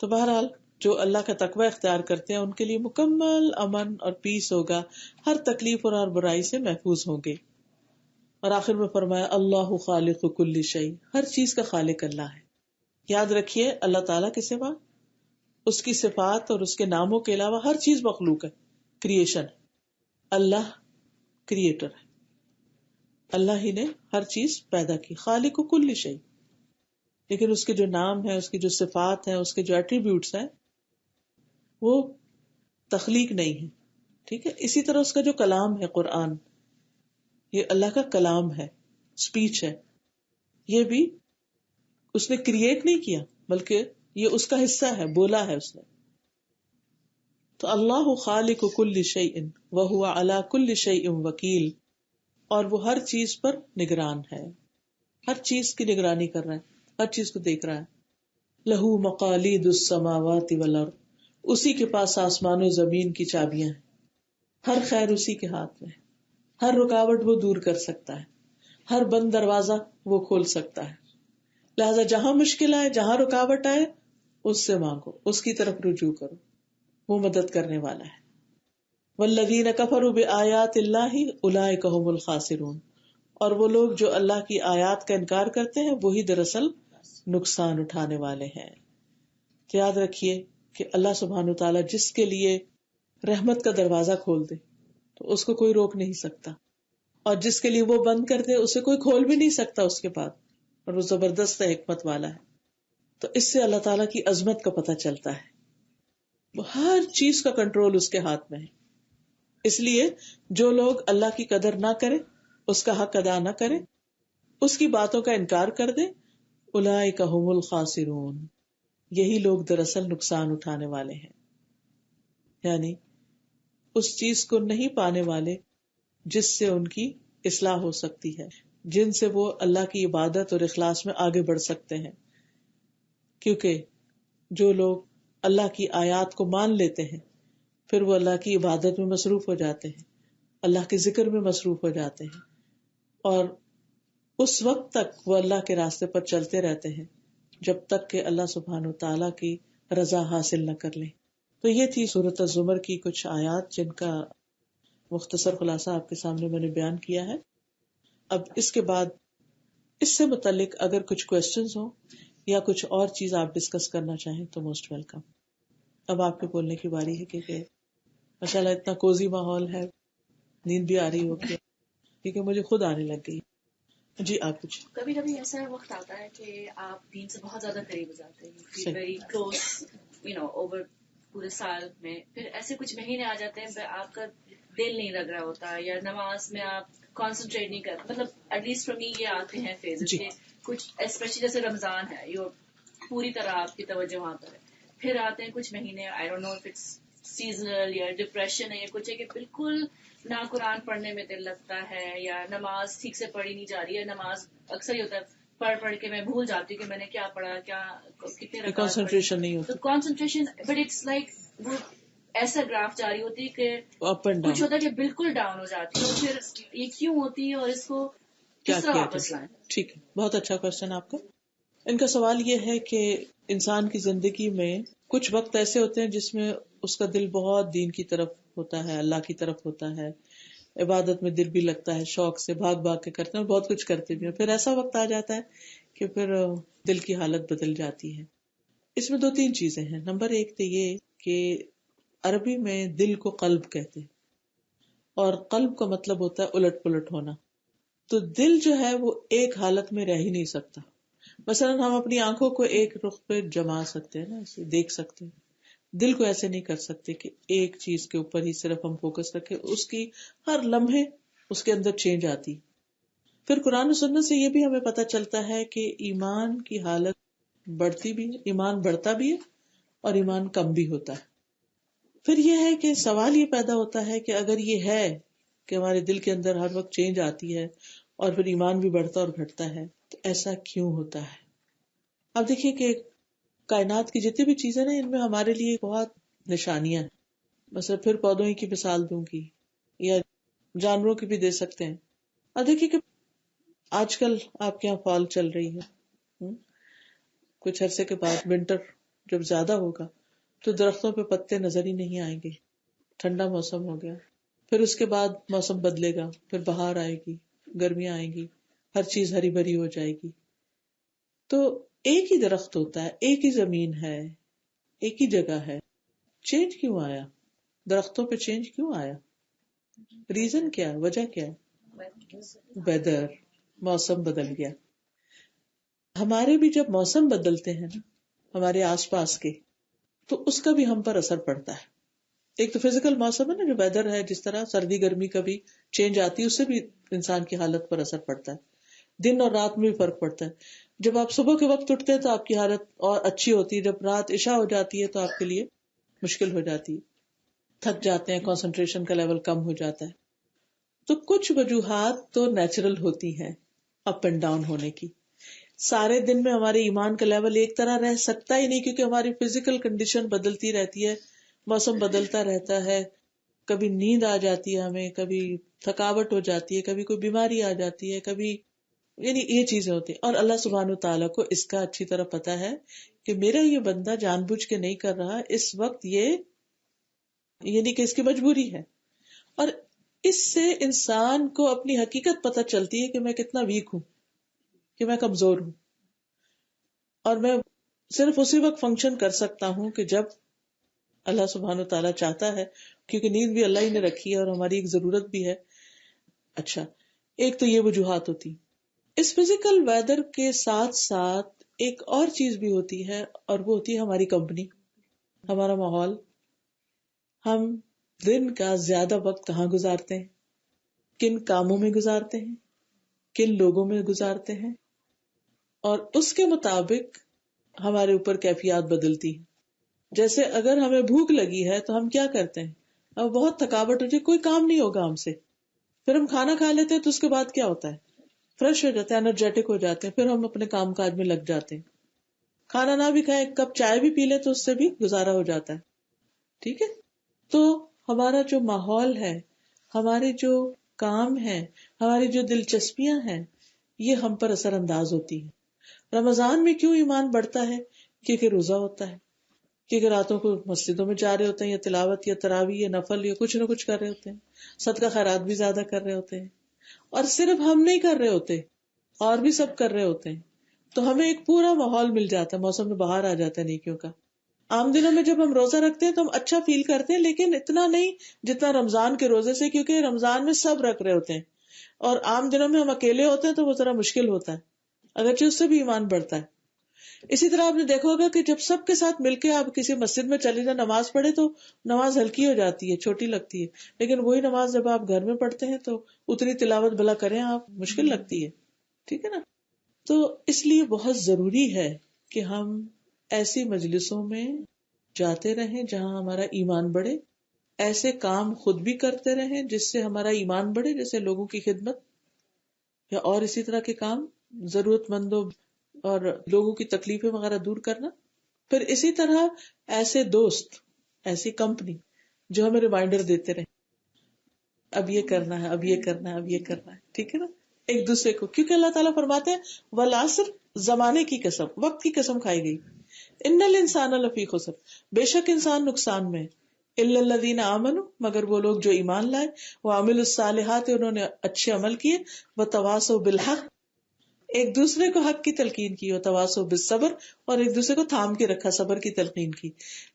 تو بہرحال جو اللہ کا تقوی اختیار کرتے ہیں ان کے لیے مکمل امن اور پیس ہوگا، ہر تکلیف اور ہر برائی سے محفوظ ہوں گے. اور آخر میں فرمایا اللہ خالق کل شیء، ہر چیز کا خالق اللہ ہے. یاد رکھیے اللہ تعالیٰ کے سوا اس کی صفات اور اس کے ناموں کے علاوہ ہر چیز مخلوق ہے، کریشن. اللہ کریٹر ہے، اللہ ہی نے ہر چیز پیدا کی، خالق کل شیء. لیکن اس کے جو نام ہے، اس کی جو صفات ہیں، اس کے جو ایٹریبیوٹس ہیں وہ تخلیق نہیں ہے. ٹھیک ہے. اسی طرح اس کا جو کلام ہے قرآن، یہ اللہ کا کلام ہے، اسپیچ ہے. یہ بھی اس نے کریٹ نہیں کیا بلکہ یہ اس کا حصہ ہے، بولا ہے اس نے. تو اللہ خالق کل شیء وہو علی کل شیء وکیل، اور وہ ہر چیز پر نگران ہے، ہر چیز کی نگرانی کر رہا ہے، ہر چیز کو دیکھ رہا ہے. لہو مقالید السماوات والارض، اسی کے پاس آسمان و زمین کی چابیاں ہیں، ہر خیر اسی کے ہاتھ میں ہے. ہر رکاوٹ وہ دور کر سکتا ہے، ہر بند دروازہ وہ کھول سکتا ہے. لہذا جہاں مشکل آئے، جہاں رکاوٹ آئے، اس سے مانگو، اس کی طرف رجوع کرو، وہ مدد کرنے والا ہے. والذین کفروا بآیات اللہ اولئک هم الخاسرون، اور وہ لوگ جو اللہ کی آیات کا انکار کرتے ہیں وہی دراصل نقصان اٹھانے والے ہیں. تو یاد رکھیے کہ اللہ سبحانہ وتعالی جس کے لیے رحمت کا دروازہ کھول دے تو اس کو کوئی روک نہیں سکتا، اور جس کے لیے وہ بند کر دے اسے کوئی کھول بھی نہیں سکتا اس کے بعد. اور وہ زبردست حکمت والا ہے. تو اس سے اللہ تعالیٰ کی عظمت کا پتہ چلتا ہے. وہ ہر چیز کا کنٹرول اس کے ہاتھ میں ہے. اس لیے جو لوگ اللہ کی قدر نہ کرے، اس کا حق ادا نہ کرے، اس کی باتوں کا انکار کر دے، اولئک هم الخاسرون، یہی لوگ دراصل نقصان اٹھانے والے ہیں. یعنی اس چیز کو نہیں پانے والے جس سے ان کی اصلاح ہو سکتی ہے، جن سے وہ اللہ کی عبادت اور اخلاص میں آگے بڑھ سکتے ہیں. کیونکہ جو لوگ اللہ کی آیات کو مان لیتے ہیں پھر وہ اللہ کی عبادت میں مصروف ہو جاتے ہیں، اللہ کے ذکر میں مصروف ہو جاتے ہیں، اور اس وقت تک وہ اللہ کے راستے پر چلتے رہتے ہیں جب تک کہ اللہ سبحانہ وتعالیٰ کی رضا حاصل نہ کر لیں. تو یہ تھی سورۃ الزمر کی کچھ آیات جن کا مختصر خلاصہ آپ کے سامنے میں نے بیان کیا ہے. اب اس کے بعد اس سے متعلق اگر کچھ کوشچنز ہوں یا کچھ اور چیز آپ ڈسکس کرنا چاہیں تو موسٹ ویلکم. اب آپ کے بولنے کی باری ہے کہ ماشاءاللہ اتنا کوزی ماحول ہے، نیند بھی آ رہی ہوگی کیونکہ مجھے خود آنے لگ گئی. جی آپ کچھ. کبھی کبھی ایسا وقت آتا ہے کہ آپ دین سے بہت زیادہ قریب ہو جاتے ہیں، ویری کلوز اوور پورے سال میں، پھر ایسے کچھ مہینے آ جاتے ہیں آپ کا دل نہیں لگ رہا ہوتا یا نماز میں آپ کانسنٹریٹ نہیں کر، مطلب ایٹ لیسٹ فار می یہ آتے ہیں فیزز کہ کچھ اسپیشلی جیسے رمضان ہے، یہ پوری طرح آپ کی توجہ وہاں پر ہے. پھر آتے ہیں کچھ مہینے، I don't know if it's seasonal یا ڈپریشن ہے یا کچھ ہے کہ بالکل نہ قرآن پڑھنے میں دل لگتا ہے یا نماز ٹھیک سے پڑھی نہیں جا رہی ہے. نماز اکثر ہی ہوتا ہے پڑھ کے میں بھول جاتی ہوں کہ میں نے کیا پڑھا، کیا کتنے رکعات، کانسنٹریشن نہیں ہوتی. تو کانسنٹریشن، بٹ اٹس لائک وہ ایسا گراف جاری ہوتی ہے کہ اپ اینڈ ڈاؤن، کچھ ہوتا ہے کہ بالکل ڈاؤن ہو جاتی ہے. تو پھر یہ کیوں ہوتی ہے اور اس کو کس طرح واپس لائیں؟ ٹھیک ہے، بہت اچھا کوشچن آپ کا. ان کا سوال یہ ہے کہ انسان کی زندگی میں کچھ وقت ایسے ہوتے ہیں جس میں اس کا دل بہت دین کی طرف ہوتا ہے، اللہ کی طرف ہوتا ہے، عبادت میں دل بھی لگتا ہے، شوق سے بھاگ بھاگ کے کرتے ہیں اور بہت کچھ کرتے بھی ہیں. پھر ایسا وقت آ جاتا ہے کہ پھر دل کی حالت بدل جاتی ہے. اس میں 2-3 چیزیں ہیں. نمبر 1 تو یہ کہ عربی میں دل کو قلب کہتے ہیں، اور قلب کا مطلب ہوتا ہے الٹ پلٹ ہونا. تو دل جو ہے وہ ایک حالت میں رہ ہی نہیں سکتا. مثلا ہم اپنی آنکھوں کو ایک رخ پہ جما سکتے ہیں نا، اسے دیکھ سکتے ہیں. دل کو ایسے نہیں کر سکتے کہ ایک چیز کے اوپر ہی صرف ہم فوکس رکھیں، اس کی ہر لمحے اس کے اندر چینج آتی. پھر قرآن و سنت سے یہ بھی ہمیں پتہ چلتا ہے کہ ایمان کی حالت بڑھتی بھی ہے، ایمان بڑھتا بھی ہے اور ایمان کم بھی ہوتا ہے. پھر یہ ہے کہ سوال یہ پیدا ہوتا ہے کہ اگر یہ ہے کہ ہمارے دل کے اندر ہر وقت چینج آتی ہے اور پھر ایمان بھی بڑھتا اور گھٹتا ہے، تو ایسا کیوں ہوتا ہے؟ اب دیکھیے کہ کائنات کی جتنی بھی چیزیں نا، ان میں ہمارے لیے بہت نشانیاں ہیں. مثلا پھر پودوں ہی کی مثال دوں گی یا جانوروں کی بھی دے سکتے ہیں. اب دیکھیے کہ آج کل آپ کے یہاں فال چل رہی ہے، کچھ عرصے کے بعد ونٹر جب زیادہ ہوگا تو درختوں پہ پتے نظر ہی نہیں آئیں گے، ٹھنڈا موسم ہو گیا. پھر اس کے بعد موسم بدلے گا، پھر بہار آئے گی، گرمیاں آئیں گی، ہر چیز ہری بھری ہو جائے گی. تو ایک ہی درخت ہوتا ہے، ایک ہی زمین ہے، ایک ہی جگہ ہے، چینج کیوں آیا؟ درختوں پہ چینج کیوں آیا؟ ریزن کیا ہے؟ وجہ کیا ہے؟ ویدر، موسم بدل گیا. ہمارے بھی جب موسم بدلتے ہیں نا ہمارے آس پاس کے، تو اس کا بھی ہم پر اثر پڑتا ہے. ایک تو فزیکل موسم ہے نا، جو ویدر ہے، جس طرح سردی گرمی کا بھی چینج آتی ہے، اس سے بھی انسان کی حالت پر اثر پڑتا ہے. دن اور رات میں بھی فرق پڑتا ہے. جب آپ صبح کے وقت اٹھتے ہیں تو آپ کی حالت اور اچھی ہوتی ہے، جب رات عشاء ہو جاتی ہے تو آپ کے لیے مشکل ہو جاتی ہے، تھک جاتے ہیں، کنسنٹریشن کا لیول کم ہو جاتا ہے. تو کچھ وجوہات تو نیچرل ہوتی ہیں اپ اینڈ ڈاؤن ہونے کی. سارے دن میں ہمارے ایمان کا لیول ایک طرح رہ سکتا ہی نہیں، کیونکہ ہماری فزیکل کنڈیشن بدلتی رہتی ہے، موسم بدلتا رہتا ہے. کبھی نیند آ جاتی ہے ہمیں، کبھی تھکاوٹ ہو جاتی ہے، کبھی کوئی بیماری آ جاتی ہے، کبھی یعنی یہ چیزیں ہوتی ہیں. اور اللہ سبحانہ تعالیٰ کو اس کا اچھی طرح پتا ہے کہ میرا یہ بندہ جان بوجھ کے نہیں کر رہا، اس وقت یہ یعنی کہ اس کی مجبوری ہے. اور اس سے انسان کو اپنی حقیقت پتہ چلتی ہے کہ میں کتنا ویک ہوں، کہ میں کمزور ہوں، اور میں صرف اسی وقت فنکشن کر سکتا ہوں کہ جب اللہ سبحانہ تعالیٰ چاہتا ہے، کیونکہ نیند بھی اللہ ہی نے رکھی ہے اور ہماری ایک ضرورت بھی ہے. اچھا، ایک تو یہ وجوہات ہوتی. اس فزیکل ویدر کے ساتھ ساتھ ایک اور چیز بھی ہوتی ہے، اور وہ ہوتی ہے ہماری کمپنی، ہمارا ماحول. ہم دن کا زیادہ وقت کہاں گزارتے ہیں، کن کاموں میں گزارتے ہیں، کن لوگوں میں گزارتے ہیں، اور اس کے مطابق ہمارے اوپر کیفیات بدلتی ہیں. جیسے اگر ہمیں بھوک لگی ہے تو ہم کیا کرتے ہیں، اب بہت تھکاوٹ ہو جائے، کوئی کام نہیں ہوگا ہم سے، پھر ہم کھانا کھا لیتے ہیں تو اس کے بعد کیا ہوتا ہے، فریش ہو جاتے ہیں، انرجیٹک ہو جاتے ہیں، پھر ہم اپنے کام کاج میں لگ جاتے ہیں. کھانا نہ بھی کھائیں، ایک کپ چائے بھی پی لیں تو اس سے بھی گزارا ہو جاتا ہے. ٹھیک ہے. تو ہمارا جو ماحول ہے، ہمارے جو کام ہیں، ہماری جو دلچسپیاں ہیں، یہ ہم پر اثر انداز ہوتی ہیں. رمضان میں کیوں ایمان بڑھتا ہے؟ کیونکہ روزہ ہوتا ہے، کیونکہ راتوں کو مسجدوں میں جا رہے ہوتے ہیں، یا تلاوت یا تراویح یا نفل یا کچھ نہ کچھ کر رہے ہوتے ہیں، صدقہ خیرات بھی زیادہ کر رہے ہوتے ہیں. اور صرف ہم نہیں کر رہے ہوتے، اور بھی سب کر رہے ہوتے ہیں. تو ہمیں ایک پورا ماحول مل جاتا ہے، موسم میں باہر آ جاتا ہے نیکیوں کا. عام دنوں میں جب ہم روزہ رکھتے ہیں تو ہم اچھا فیل کرتے ہیں، لیکن اتنا نہیں جتنا رمضان کے روزے سے، کیونکہ رمضان میں سب رکھ رہے ہوتے ہیں، اور عام دنوں میں ہم اکیلے ہوتے ہیں تو وہ ذرا مشکل ہوتا ہے، اگرچہ اس سے بھی ایمان بڑھتا ہے. اسی طرح آپ نے دیکھا ہوگا کہ جب سب کے ساتھ مل کے آپ کسی مسجد میں چلے جائیں نماز پڑھے تو نماز ہلکی ہو جاتی ہے، چھوٹی لگتی ہے، لیکن وہی نماز جب آپ گھر میں پڑھتے ہیں تو اتنی تلاوت بھلا کریں آپ، مشکل لگتی ہے. ٹھیک ہے نا. تو اس لیے بہت ضروری ہے کہ ہم ایسی مجلسوں میں جاتے رہیں جہاں ہمارا ایمان بڑھے، ایسے کام خود بھی کرتے رہیں جس سے ہمارا ایمان بڑھے، جیسے لوگوں کی خدمت یا اور اسی طرح کے کام، ضرورت مندوں اور لوگوں کی تکلیفیں وغیرہ دور کرنا. پھر اسی طرح ایسے دوست، ایسی کمپنی جو ہمیں ریمائنڈر دیتے رہیں، اب یہ کرنا ہے، اب یہ کرنا ہے، اب یہ کرنا ہے. ٹھیک ہے نا. ایک دوسرے کو، کیونکہ اللہ تعالیٰ فرماتے ہیں والعصر، زمانے کی قسم، وقت کی قسم کھائی گئی، ان الانسان لفی خسر، بے شک انسان نقصان میں، الا الذین آمنوا، مگر وہ لوگ جو ایمان لائے، وعملوا الصالحات، انہوں نے اچھے عمل کیے، وتواصوا بالحق، ایک دوسرے کو حق کی تلقین کی، وتواصوا بالصبر، اور ایک دوسرے کو تھام کے رکھا، صبر کی تلقین کی.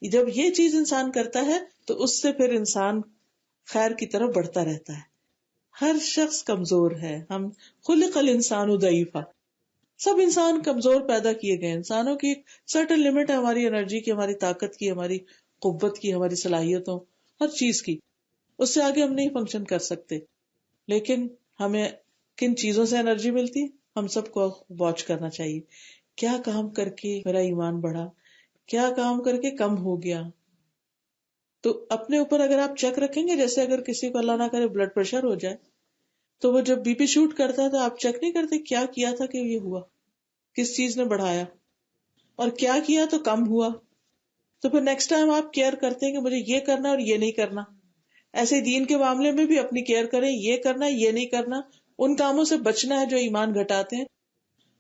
جب یہ چیز انسان کرتا ہے تو اس سے پھر انسان خیر کی طرف بڑھتا رہتا ہے. ہر شخص کمزور ہے، ہم خلق الانسان ضعیفا، سب انسان کمزور پیدا کیے گئے. انسانوں کی ایک سرٹن لمٹ ہے، ہماری انرجی کی، ہماری طاقت کی، ہماری قوت کی، ہماری صلاحیتوں، ہر چیز کی. اس سے آگے ہم نہیں فنکشن کر سکتے. لیکن ہمیں کن چیزوں سے انرجی ملتی، ہم سب کو واچ کرنا چاہیے. کیا کام کر کے میرا ایمان بڑھا، کیا کام کر کے کم ہو گیا. تو اپنے اوپر اگر آپ چیک رکھیں گے، جیسے اگر کسی کو اللہ نہ کرے بلڈ پریشر ہو جائے تو وہ جب بی پی شوٹ کرتا ہے تو آپ چیک نہیں کرتے کیا کیا تھا کہ یہ ہوا، کس چیز نے بڑھایا، اور کیا کیا تو کم ہوا. تو پھر نیکسٹ ٹائم آپ کیئر کرتے ہیں کہ مجھے یہ کرنا اور یہ نہیں کرنا. ایسے دین کے معاملے میں بھی اپنی کیئر کریں، یہ کرنا یہ نہیں کرنا. ان کاموں سے بچنا ہے جو ایمان گھٹاتے ہیں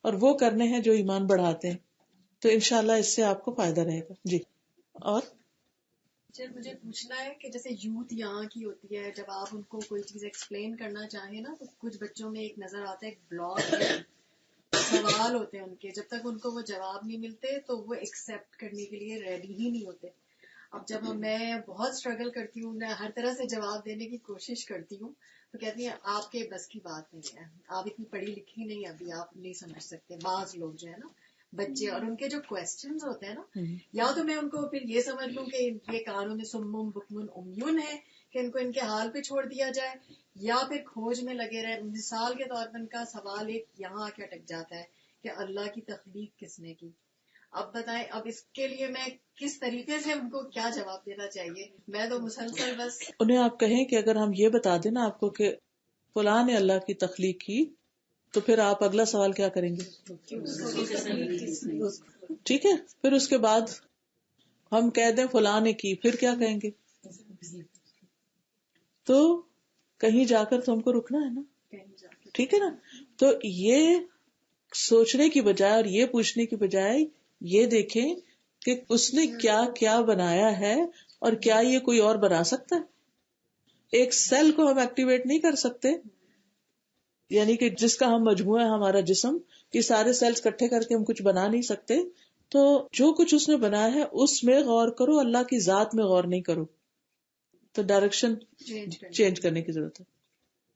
اور وہ کرنے ہیں جو ایمان بڑھاتے ہیں. تو انشاءاللہ اس سے آپ کو فائدہ رہے گا. جی. اور مجھے پوچھنا ہے کہ جیسے یوتھ یہاں کی ہوتی ہے، جب آپ ان کو کوئی چیز ایکسپلین کرنا چاہیں نا تو کچھ بچوں میں ایک نظر آتا ہے، ایک بلاک ہے، سوال ہوتے ہیں ان کے، جب تک ان کو وہ جواب نہیں ملتے تو وہ ایکسیپٹ کرنے کے لیے ریڈی ہی نہیں ہوتے. اب جب میں بہت اسٹرگل کرتی ہوں، میں ہر طرح سے جواب دینے کی کوشش کرتی ہوں تو کہتی ہیں آپ کے بس کی بات نہیں ہے، آپ اتنی پڑھی لکھی نہیں، ابھی آپ نہیں سمجھ سکتے. بعض لوگ جو ہے نا بچے، اور ان کے جو کوسچنز ہوتے ہیں نا، یا تو میں ان کو پھر یہ سمجھ لوں کہ یہ قانون سمم بکمن امیون ہے کہ ان کو ان کے حال پہ چھوڑ دیا جائے، یا پھر کھوج میں لگے رہے. مثال کے طور پر ان کا سوال ایک یہاں آ کے اٹک جاتا ہے کہ اللہ کی تخلیق کس نے کی. اب بتائیں، اب اس کے لیے میں کس طریقے سے ان کو کیا جواب دینا چاہیے؟ میں تو مسلسل بس انہیں آپ کہیں کہ اگر ہم یہ بتا دیں نا آپ کو کہ فلاں نے اللہ کی تخلیق کی، تو پھر آپ اگلا سوال کیا کریں گے؟ ٹھیک ہے. پھر اس کے بعد ہم کہہ دیں فلاں نے کی، پھر کیا کہیں گے؟ تو کہیں جا کر تو ہم کو رکنا ہے نا. ٹھیک ہے نا. تو یہ سوچنے کی بجائے اور یہ پوچھنے کی بجائے یہ دیکھیں کہ اس نے کیا کیا بنایا ہے اور کیا یہ کوئی اور بنا سکتا ہے. ایک سیل کو ہم ایکٹیویٹ نہیں کر سکتے، یعنی کہ جس کا ہم مجموعہ ہے ہمارا جسم، یہ سارے سیلز اکٹھے کر کے ہم کچھ بنا نہیں سکتے. تو جو کچھ اس نے بنایا ہے اس میں غور کرو، اللہ کی ذات میں غور نہیں کرو. تو ڈائریکشن چینج کرنے کی ضرورت ہے.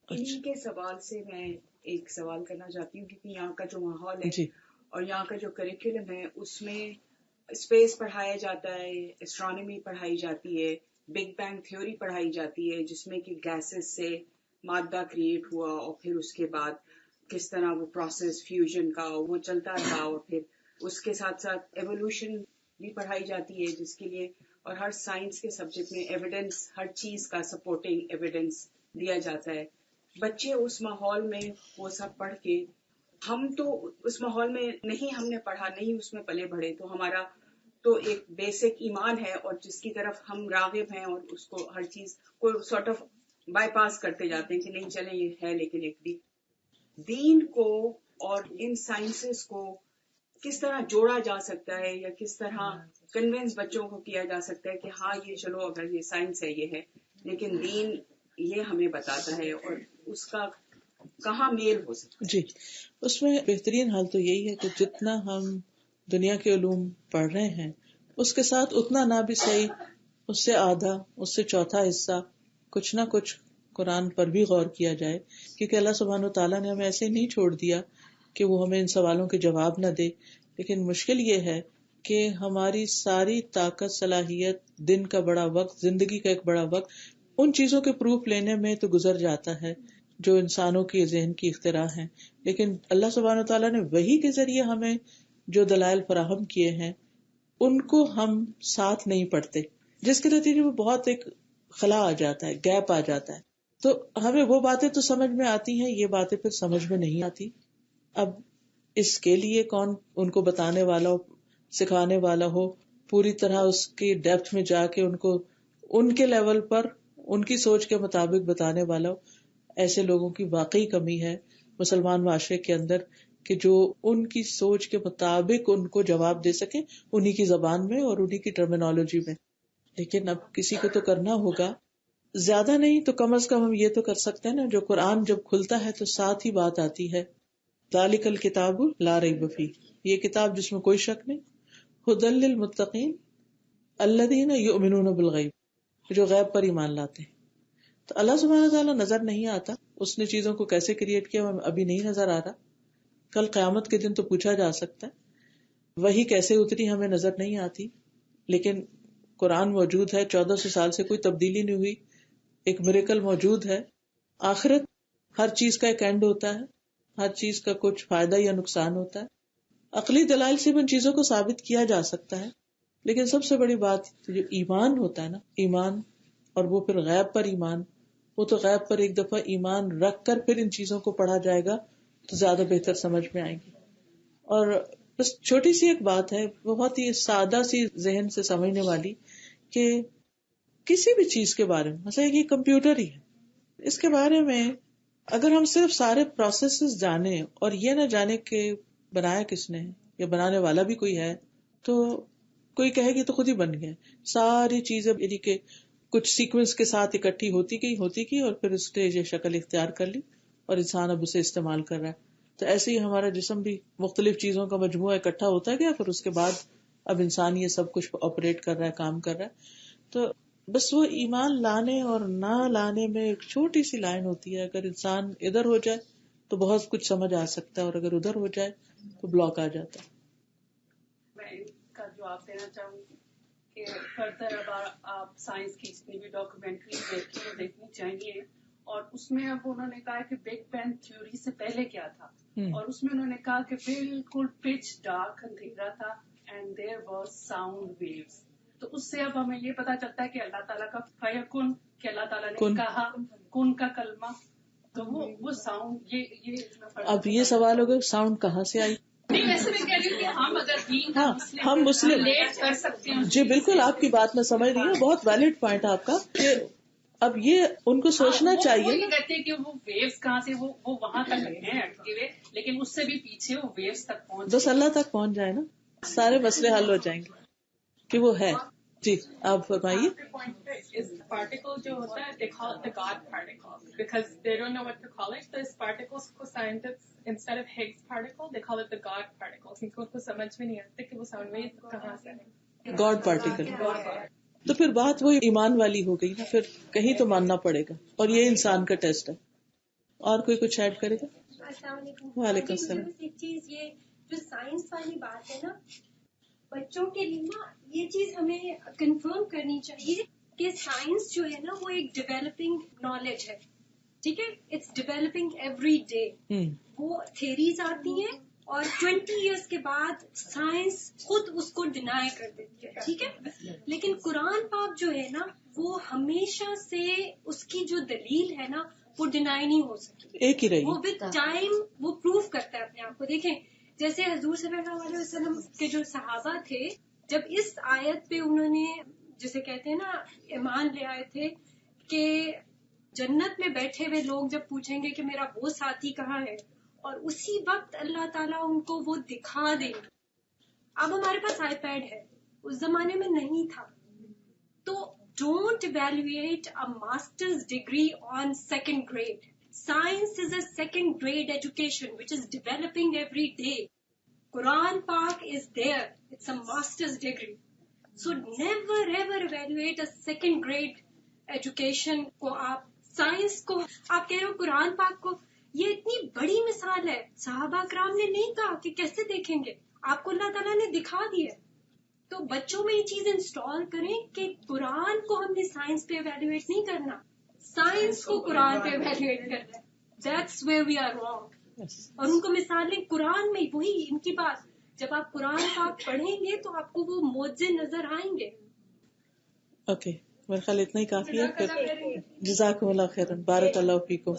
انہی کے سوال سے میں ایک سوال کرنا چاہتی ہوں، کیونکہ یہاں کا جو ماحول ہے جی. اور یہاں کا جو کریکولم ہے اس میں اسپیس پڑھایا جاتا ہے، اسٹرانومی پڑھائی جاتی ہے، بگ بینگ تھیوری پڑھائی جاتی ہے، جس میں کہ گیسز سے مادہ کریٹ ہوا اور پھر اس کے بعد کس طرح وہ پروسیس فیوژن کا وہ چلتا رہا، اور پھر اس کے ساتھ ساتھ ایوولوشن بھی پڑھائی جاتی ہے، جس کے لیے اور ہر سائنس کے سبجیکٹ میں ایویڈنس، ہر چیز کا سپورٹنگ ایویڈنس دیا جاتا ہے. بچے اس ماحول میں وہ سب پڑھ کے، ہم تو اس ماحول میں نہیں، ہم نے پڑھا نہیں، اس میں پلے بڑھے، تو ہمارا تو ایک بیسک ایمان ہے اور جس کی طرف ہم راغب ہیں اور اس کو ہر چیز کو سارٹ آف بائی پاس کرتے جاتے ہیں کہ نہیں چلیں یہ ہے. لیکن ایک دین کو اور ان سائنسز کو کس طرح جوڑا جا سکتا ہے، یا کس طرح کنونس بچوں کو کیا جا سکتا ہے کہ ہاں یہ چلو اگر یہ سائنس ہے یہ ہے، لیکن دین یہ ہمیں بتاتا ہے، اور اس کا کہاں میل ہو سکتا ہے. جی. اس میں بہترین حال تو یہی ہے کہ جتنا ہم دنیا کے علوم پڑھ رہے ہیں اس کے ساتھ اتنا نہ بھی صحیح، اس سے آدھا، اس سے چوتھا حصہ کچھ نہ کچھ قرآن پر بھی غور کیا جائے. کیونکہ اللہ سبحانہ و تعالیٰ نے ہمیں ایسے نہیں چھوڑ دیا کہ وہ ہمیں ان سوالوں کے جواب نہ دے. لیکن مشکل یہ ہے کہ ہماری ساری طاقت، صلاحیت، دن کا بڑا وقت، زندگی کا ایک بڑا وقت ان چیزوں کے پروف لینے میں تو گزر جاتا ہے جو انسانوں کی ذہن کی اختراع ہیں. لیکن اللہ سبحانہ تعالیٰ نے وحی کے ذریعے ہمیں جو دلائل فراہم کیے ہیں ان کو ہم ساتھ نہیں پڑھتے، جس کے نتیجے میں بہت ایک خلا آ جاتا ہے، گیپ آ جاتا ہے. تو ہمیں وہ باتیں تو سمجھ میں آتی ہیں، یہ باتیں پھر سمجھ میں نہیں آتی. اب اس کے لیے کون ان کو بتانے والا ہو، سکھانے والا ہو، پوری طرح اس کی ڈیپتھ میں جا کے ان کو ان کے لیول پر ان کی سوچ کے مطابق بتانے والا ہو. ایسے لوگوں کی واقعی کمی ہے مسلمان معاشرے کے اندر کہ جو ان کی سوچ کے مطابق ان کو جواب دے سکیں انہی کی زبان میں اور انہی کی ٹرمینالوجی میں. لیکن اب کسی کو تو کرنا ہوگا، زیادہ نہیں تو کم از کم ہم یہ تو کر سکتے ہیں نا، جو قرآن جب کھلتا ہے تو ساتھ ہی بات آتی ہے ذالک الکتاب لا ریب فیہ، یہ کتاب جس میں کوئی شک نہیں، ھدی للمتقین الذین یؤمنون بالغیب، جو غیب پر ایمان لاتے ہیں. تو اللہ سبحانہ تعالیٰ نظر نہیں آتا، اس نے چیزوں کو کیسے کریٹ کیا ہمیں ابھی نہیں نظر آ رہا. کل قیامت کے دن تو پوچھا جا سکتا ہے وہی کیسے اتری ہمیں نظر نہیں آتی. لیکن قرآن موجود ہے، 1400 سال سے کوئی تبدیلی نہیں ہوئی، ایک میریکل موجود ہے. آخرت، ہر چیز کا ایک اینڈ ہوتا ہے، ہر چیز کا کچھ فائدہ یا نقصان ہوتا ہے. عقلی دلائل سے بھی ان چیزوں کو ثابت کیا جا سکتا ہے. لیکن سب سے بڑی بات جو ایمان ہوتا ہے نا، ایمان، اور وہ پھر غیب پر ایمان، وہ تو غیب پر ایک دفعہ ایمان رکھ کر پھر ان چیزوں کو پڑھا جائے گا تو زیادہ بہتر سمجھ میں آئے گی. اور بس چھوٹی سی ایک بات ہے، بہت ہی سادہ سی ذہن سے سمجھنے والی، کہ کسی بھی چیز کے بارے میں، مثلا یہ کمپیوٹر ہی ہے، اس کے بارے میں اگر ہم صرف سارے پروسیسز جانیں اور یہ نہ جانے کہ بنایا کس نے یا بنانے والا بھی کوئی ہے، تو کوئی کہے گی تو خود ہی بن گیا. ساری چیزیں یعنی کہ کچھ سیکوینس کے ساتھ اکٹھی ہوتی گئی اور پھر اسٹیج یا شکل اختیار کر لی اور انسان اب اسے استعمال کر رہا ہے. تو ایسے ہی ہمارا جسم بھی مختلف چیزوں کا مجموعہ اکٹھا ہوتا گیا، پھر اس کے بعد اب انسان یہ سب کچھ آپریٹ کر رہا ہے، کام کر رہا ہے. تو بس وہ ایمان لانے اور نہ لانے میں ایک چھوٹی سی لائن ہوتی ہے. اگر انسان ادھر ہو جائے تو بہت کچھ سمجھ آ سکتا ہے، اور اگر ادھر ہو جائے تو بلاک آ جاتا ہے. میں اس کا جواب دینا چاہوں گی کہ فردر اب آپ سائنس کی جتنی بھی ڈاکومنٹری دیکھیں دیکھنی چاہیے، اور اس میں اب انہوں نے کہا کہ بگ بینگ تھیوری سے پہلے کیا تھا، اور اس میں انہوں نے کہا کہ بالکل پچ ڈارک اندھیرا تھا and there was sound waves. تو اس سے اب ہمیں یہ پتا چلتا ہے کہ اللہ تعالیٰ کا فیکن، کہ اللہ تعالیٰ نے کہا کن کا کلمہ، تو وہ ساؤنڈ یہ اب یہ سوال ہوگا ساؤنڈ کہاں سے آئی؟ نہیں، ویسے میں کہہ رہی ہوں کہ ہم اگر ہم مسلم کر سکتے ہیں. جی بالکل، آپ کی بات میں سمجھ رہی ہوں، بہت ویلڈ پوائنٹ آپ کا، کہ اب یہ ان کو سوچنا چاہیے وہ کہتے ہیں کہ وہ ویوز کہاں سے، وہ وہاں تک ہیں اٹکے ہوئے، لیکن اس سے بھی پیچھے وہ ویوز تک پہنچ، بس اللہ تک پہنچ جائے نا، سارے مسئلے حل ہو جائیں گے کہ وہ ہے. جی آپ فرمائیے. پارٹیکل جو ہوتا ہے they call it the God particle because they don't know what to call it. So us particles کو scientists instead of Higgs particle they call it the God particle. کیونکہ ان کو سمجھ میں نہیں آتا کہ وہ ساؤنڈ ویو کہاں سے ہے. God particle. تو پھر بات وہی ایمان والی ہو گئی نا، پھر کہیں تو ماننا پڑے گا، اور یہ انسان کا ٹیسٹ ہے. اور کوئی کچھ ایڈ کرے گا؟ السلام علیکم. وعلیکم السلام. ایک چیز یہ جو سائنس والی بات ہے نا، بچوں کے لیے نا یہ چیز ہمیں کنفرم کرنی چاہیے کہ سائنس جو ہے نا وہ ایک ڈیولپنگ نالج ہے، ٹھیک ہے، اٹس ڈیولپنگ ایوری ڈے. وہ تھیریز آتی ہیں اور 20 ایئرس کے بعد سائنس خود اس کو ڈینائی کر دیتی ہے، ٹھیک ہے. لیکن قرآن پاک جو ہے نا وہ ہمیشہ سے اس کی جو دلیل ہے نا وہ ڈینائی نہیں ہو سکتی، ایک ہی رہی. وہ ود ٹائم وہ پروف کرتا ہے اپنے آپ کو. دیکھیں جیسے حضور صلی اللہ علیہ وسلم کے جو صحابہ تھے، جب اس آیت پہ انہوں نے جسے کہتے ہیں نا ایمان لے آئے تھے کہ جنت میں بیٹھے ہوئے لوگ جب پوچھیں گے کہ میرا وہ ساتھی کہاں ہے، اور اسی وقت اللہ تعالیٰ ان کو وہ دکھا دیں گے. اب ہمارے پاس آئی پیڈ ہے، اس زمانے میں نہیں تھا. تو don't evaluate a masters degree on second grade. Science is a second grade education which is developing every day. Quran Pak is there. It's a master's degree. So never ever evaluate a second grade education کو. آپ science کو آپ کہہ رہے ہو قرآن پاک کو، یہ اتنی بڑی مثال ہے. صحابہ کرام نے نہیں کہا کہ کیسے دیکھیں گے، آپ کو اللہ تعالیٰ نے دکھا دیا. تو بچوں میں یہ چیز انسٹال کریں کہ قرآن کو ہم نے سائنس پہ ایویلویٹ نہیں کرنا، سائنس کو قرآن پہ ایویلویٹ کرنا ہے. That's where we are wrong. اور ان کو مثالیں قرآن میں وہی ان کی بات، جب آپ قرآن پاک پڑھیں گے تو آپ کو وہ معجزے نظر آئیں گے. اوکے، میرے خیال اتنا ہی کافی ہے. پھر جزاکم اللہ خیرا، بارک اللہ فیکم.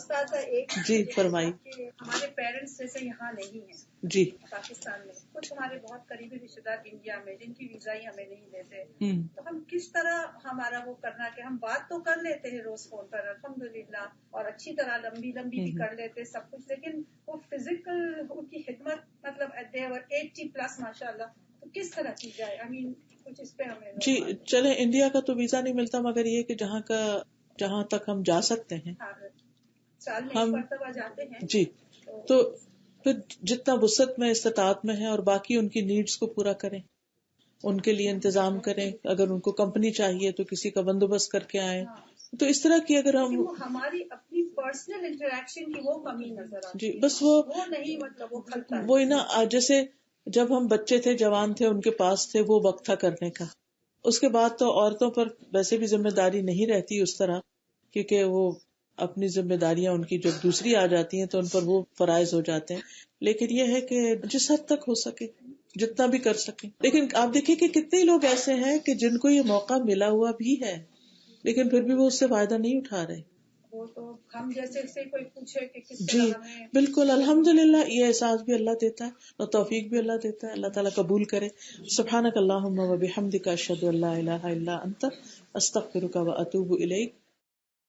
جی فرمائیے. ہمارے پیرنٹس جیسے یہاں نہیں ہیں جی پاکستان میں، کچھ ہمارے بہت قریبی رشتے دار انڈیا میں جن کی ویزا ہی ہمیں نہیں دیتے، تو ہم کس طرح ہمارا وہ کرنا کہ ہم بات تو کر لیتے ہیں روز فون پر الحمدللہ، اور اچھی طرح لمبی بھی کر لیتے سب کچھ، لیکن وہ فزیکل ان کی خدمت مطلب 80+ ماشاء اللہ، تو کس طرح کی جائے؟ کچھ اس پہ ہمیں. جی چلیں، انڈیا کا تو ویزا نہیں ملتا، مگر یہ کہ جہاں تک ہم جا سکتے ہیں سال میں ہم مرتبہ جاتے ہیں. جی، تو پھر جتنا وسعت میں استطاعت میں ہے، اور باقی ان کی نیڈس کو پورا کریں، ان کے لیے انتظام کریں. اگر ان کو کمپنی چاہیے تو کسی کا بندوبست کر کے آئیں. تو اس طرح کی اگر ہم ہماری اپنی پرسنل انٹریکشن کی وہ کمی نظر آتی جی بس وہ نہیں، مطلب وہ کھلتا ہے. وہی نا، جیسے جب ہم بچے تھے، جوان تھے، ان کے پاس تھے، وہ وقت تھا کرنے کا. اس کے بعد تو عورتوں پر ویسے بھی ذمہ داری نہیں رہتی اس طرح، کیونکہ وہ اپنی ذمہ داریاں ان کی جب دوسری آ جاتی ہیں تو ان پر وہ فرائض ہو جاتے ہیں. لیکن یہ ہے کہ جس حد تک ہو سکے جتنا بھی کر سکیں. لیکن آپ دیکھیں کہ کتنے لوگ ایسے ہیں کہ جن کو یہ موقع ملا ہوا بھی ہے لیکن پھر بھی وہ اس سے فائدہ نہیں اٹھا رہے. وہ تو ہم جیسے سے کوئی پوچھے کہ کس جی طرح ہمیں. بالکل الحمدللہ یہ احساس بھی اللہ دیتا ہے اور توفیق بھی اللہ دیتا ہے. اللہ تعالیٰ قبول کرے. سبحانک اللہم و بحمدک اشہد ان لا الہ الا انت استغفرک و اتوب الیک.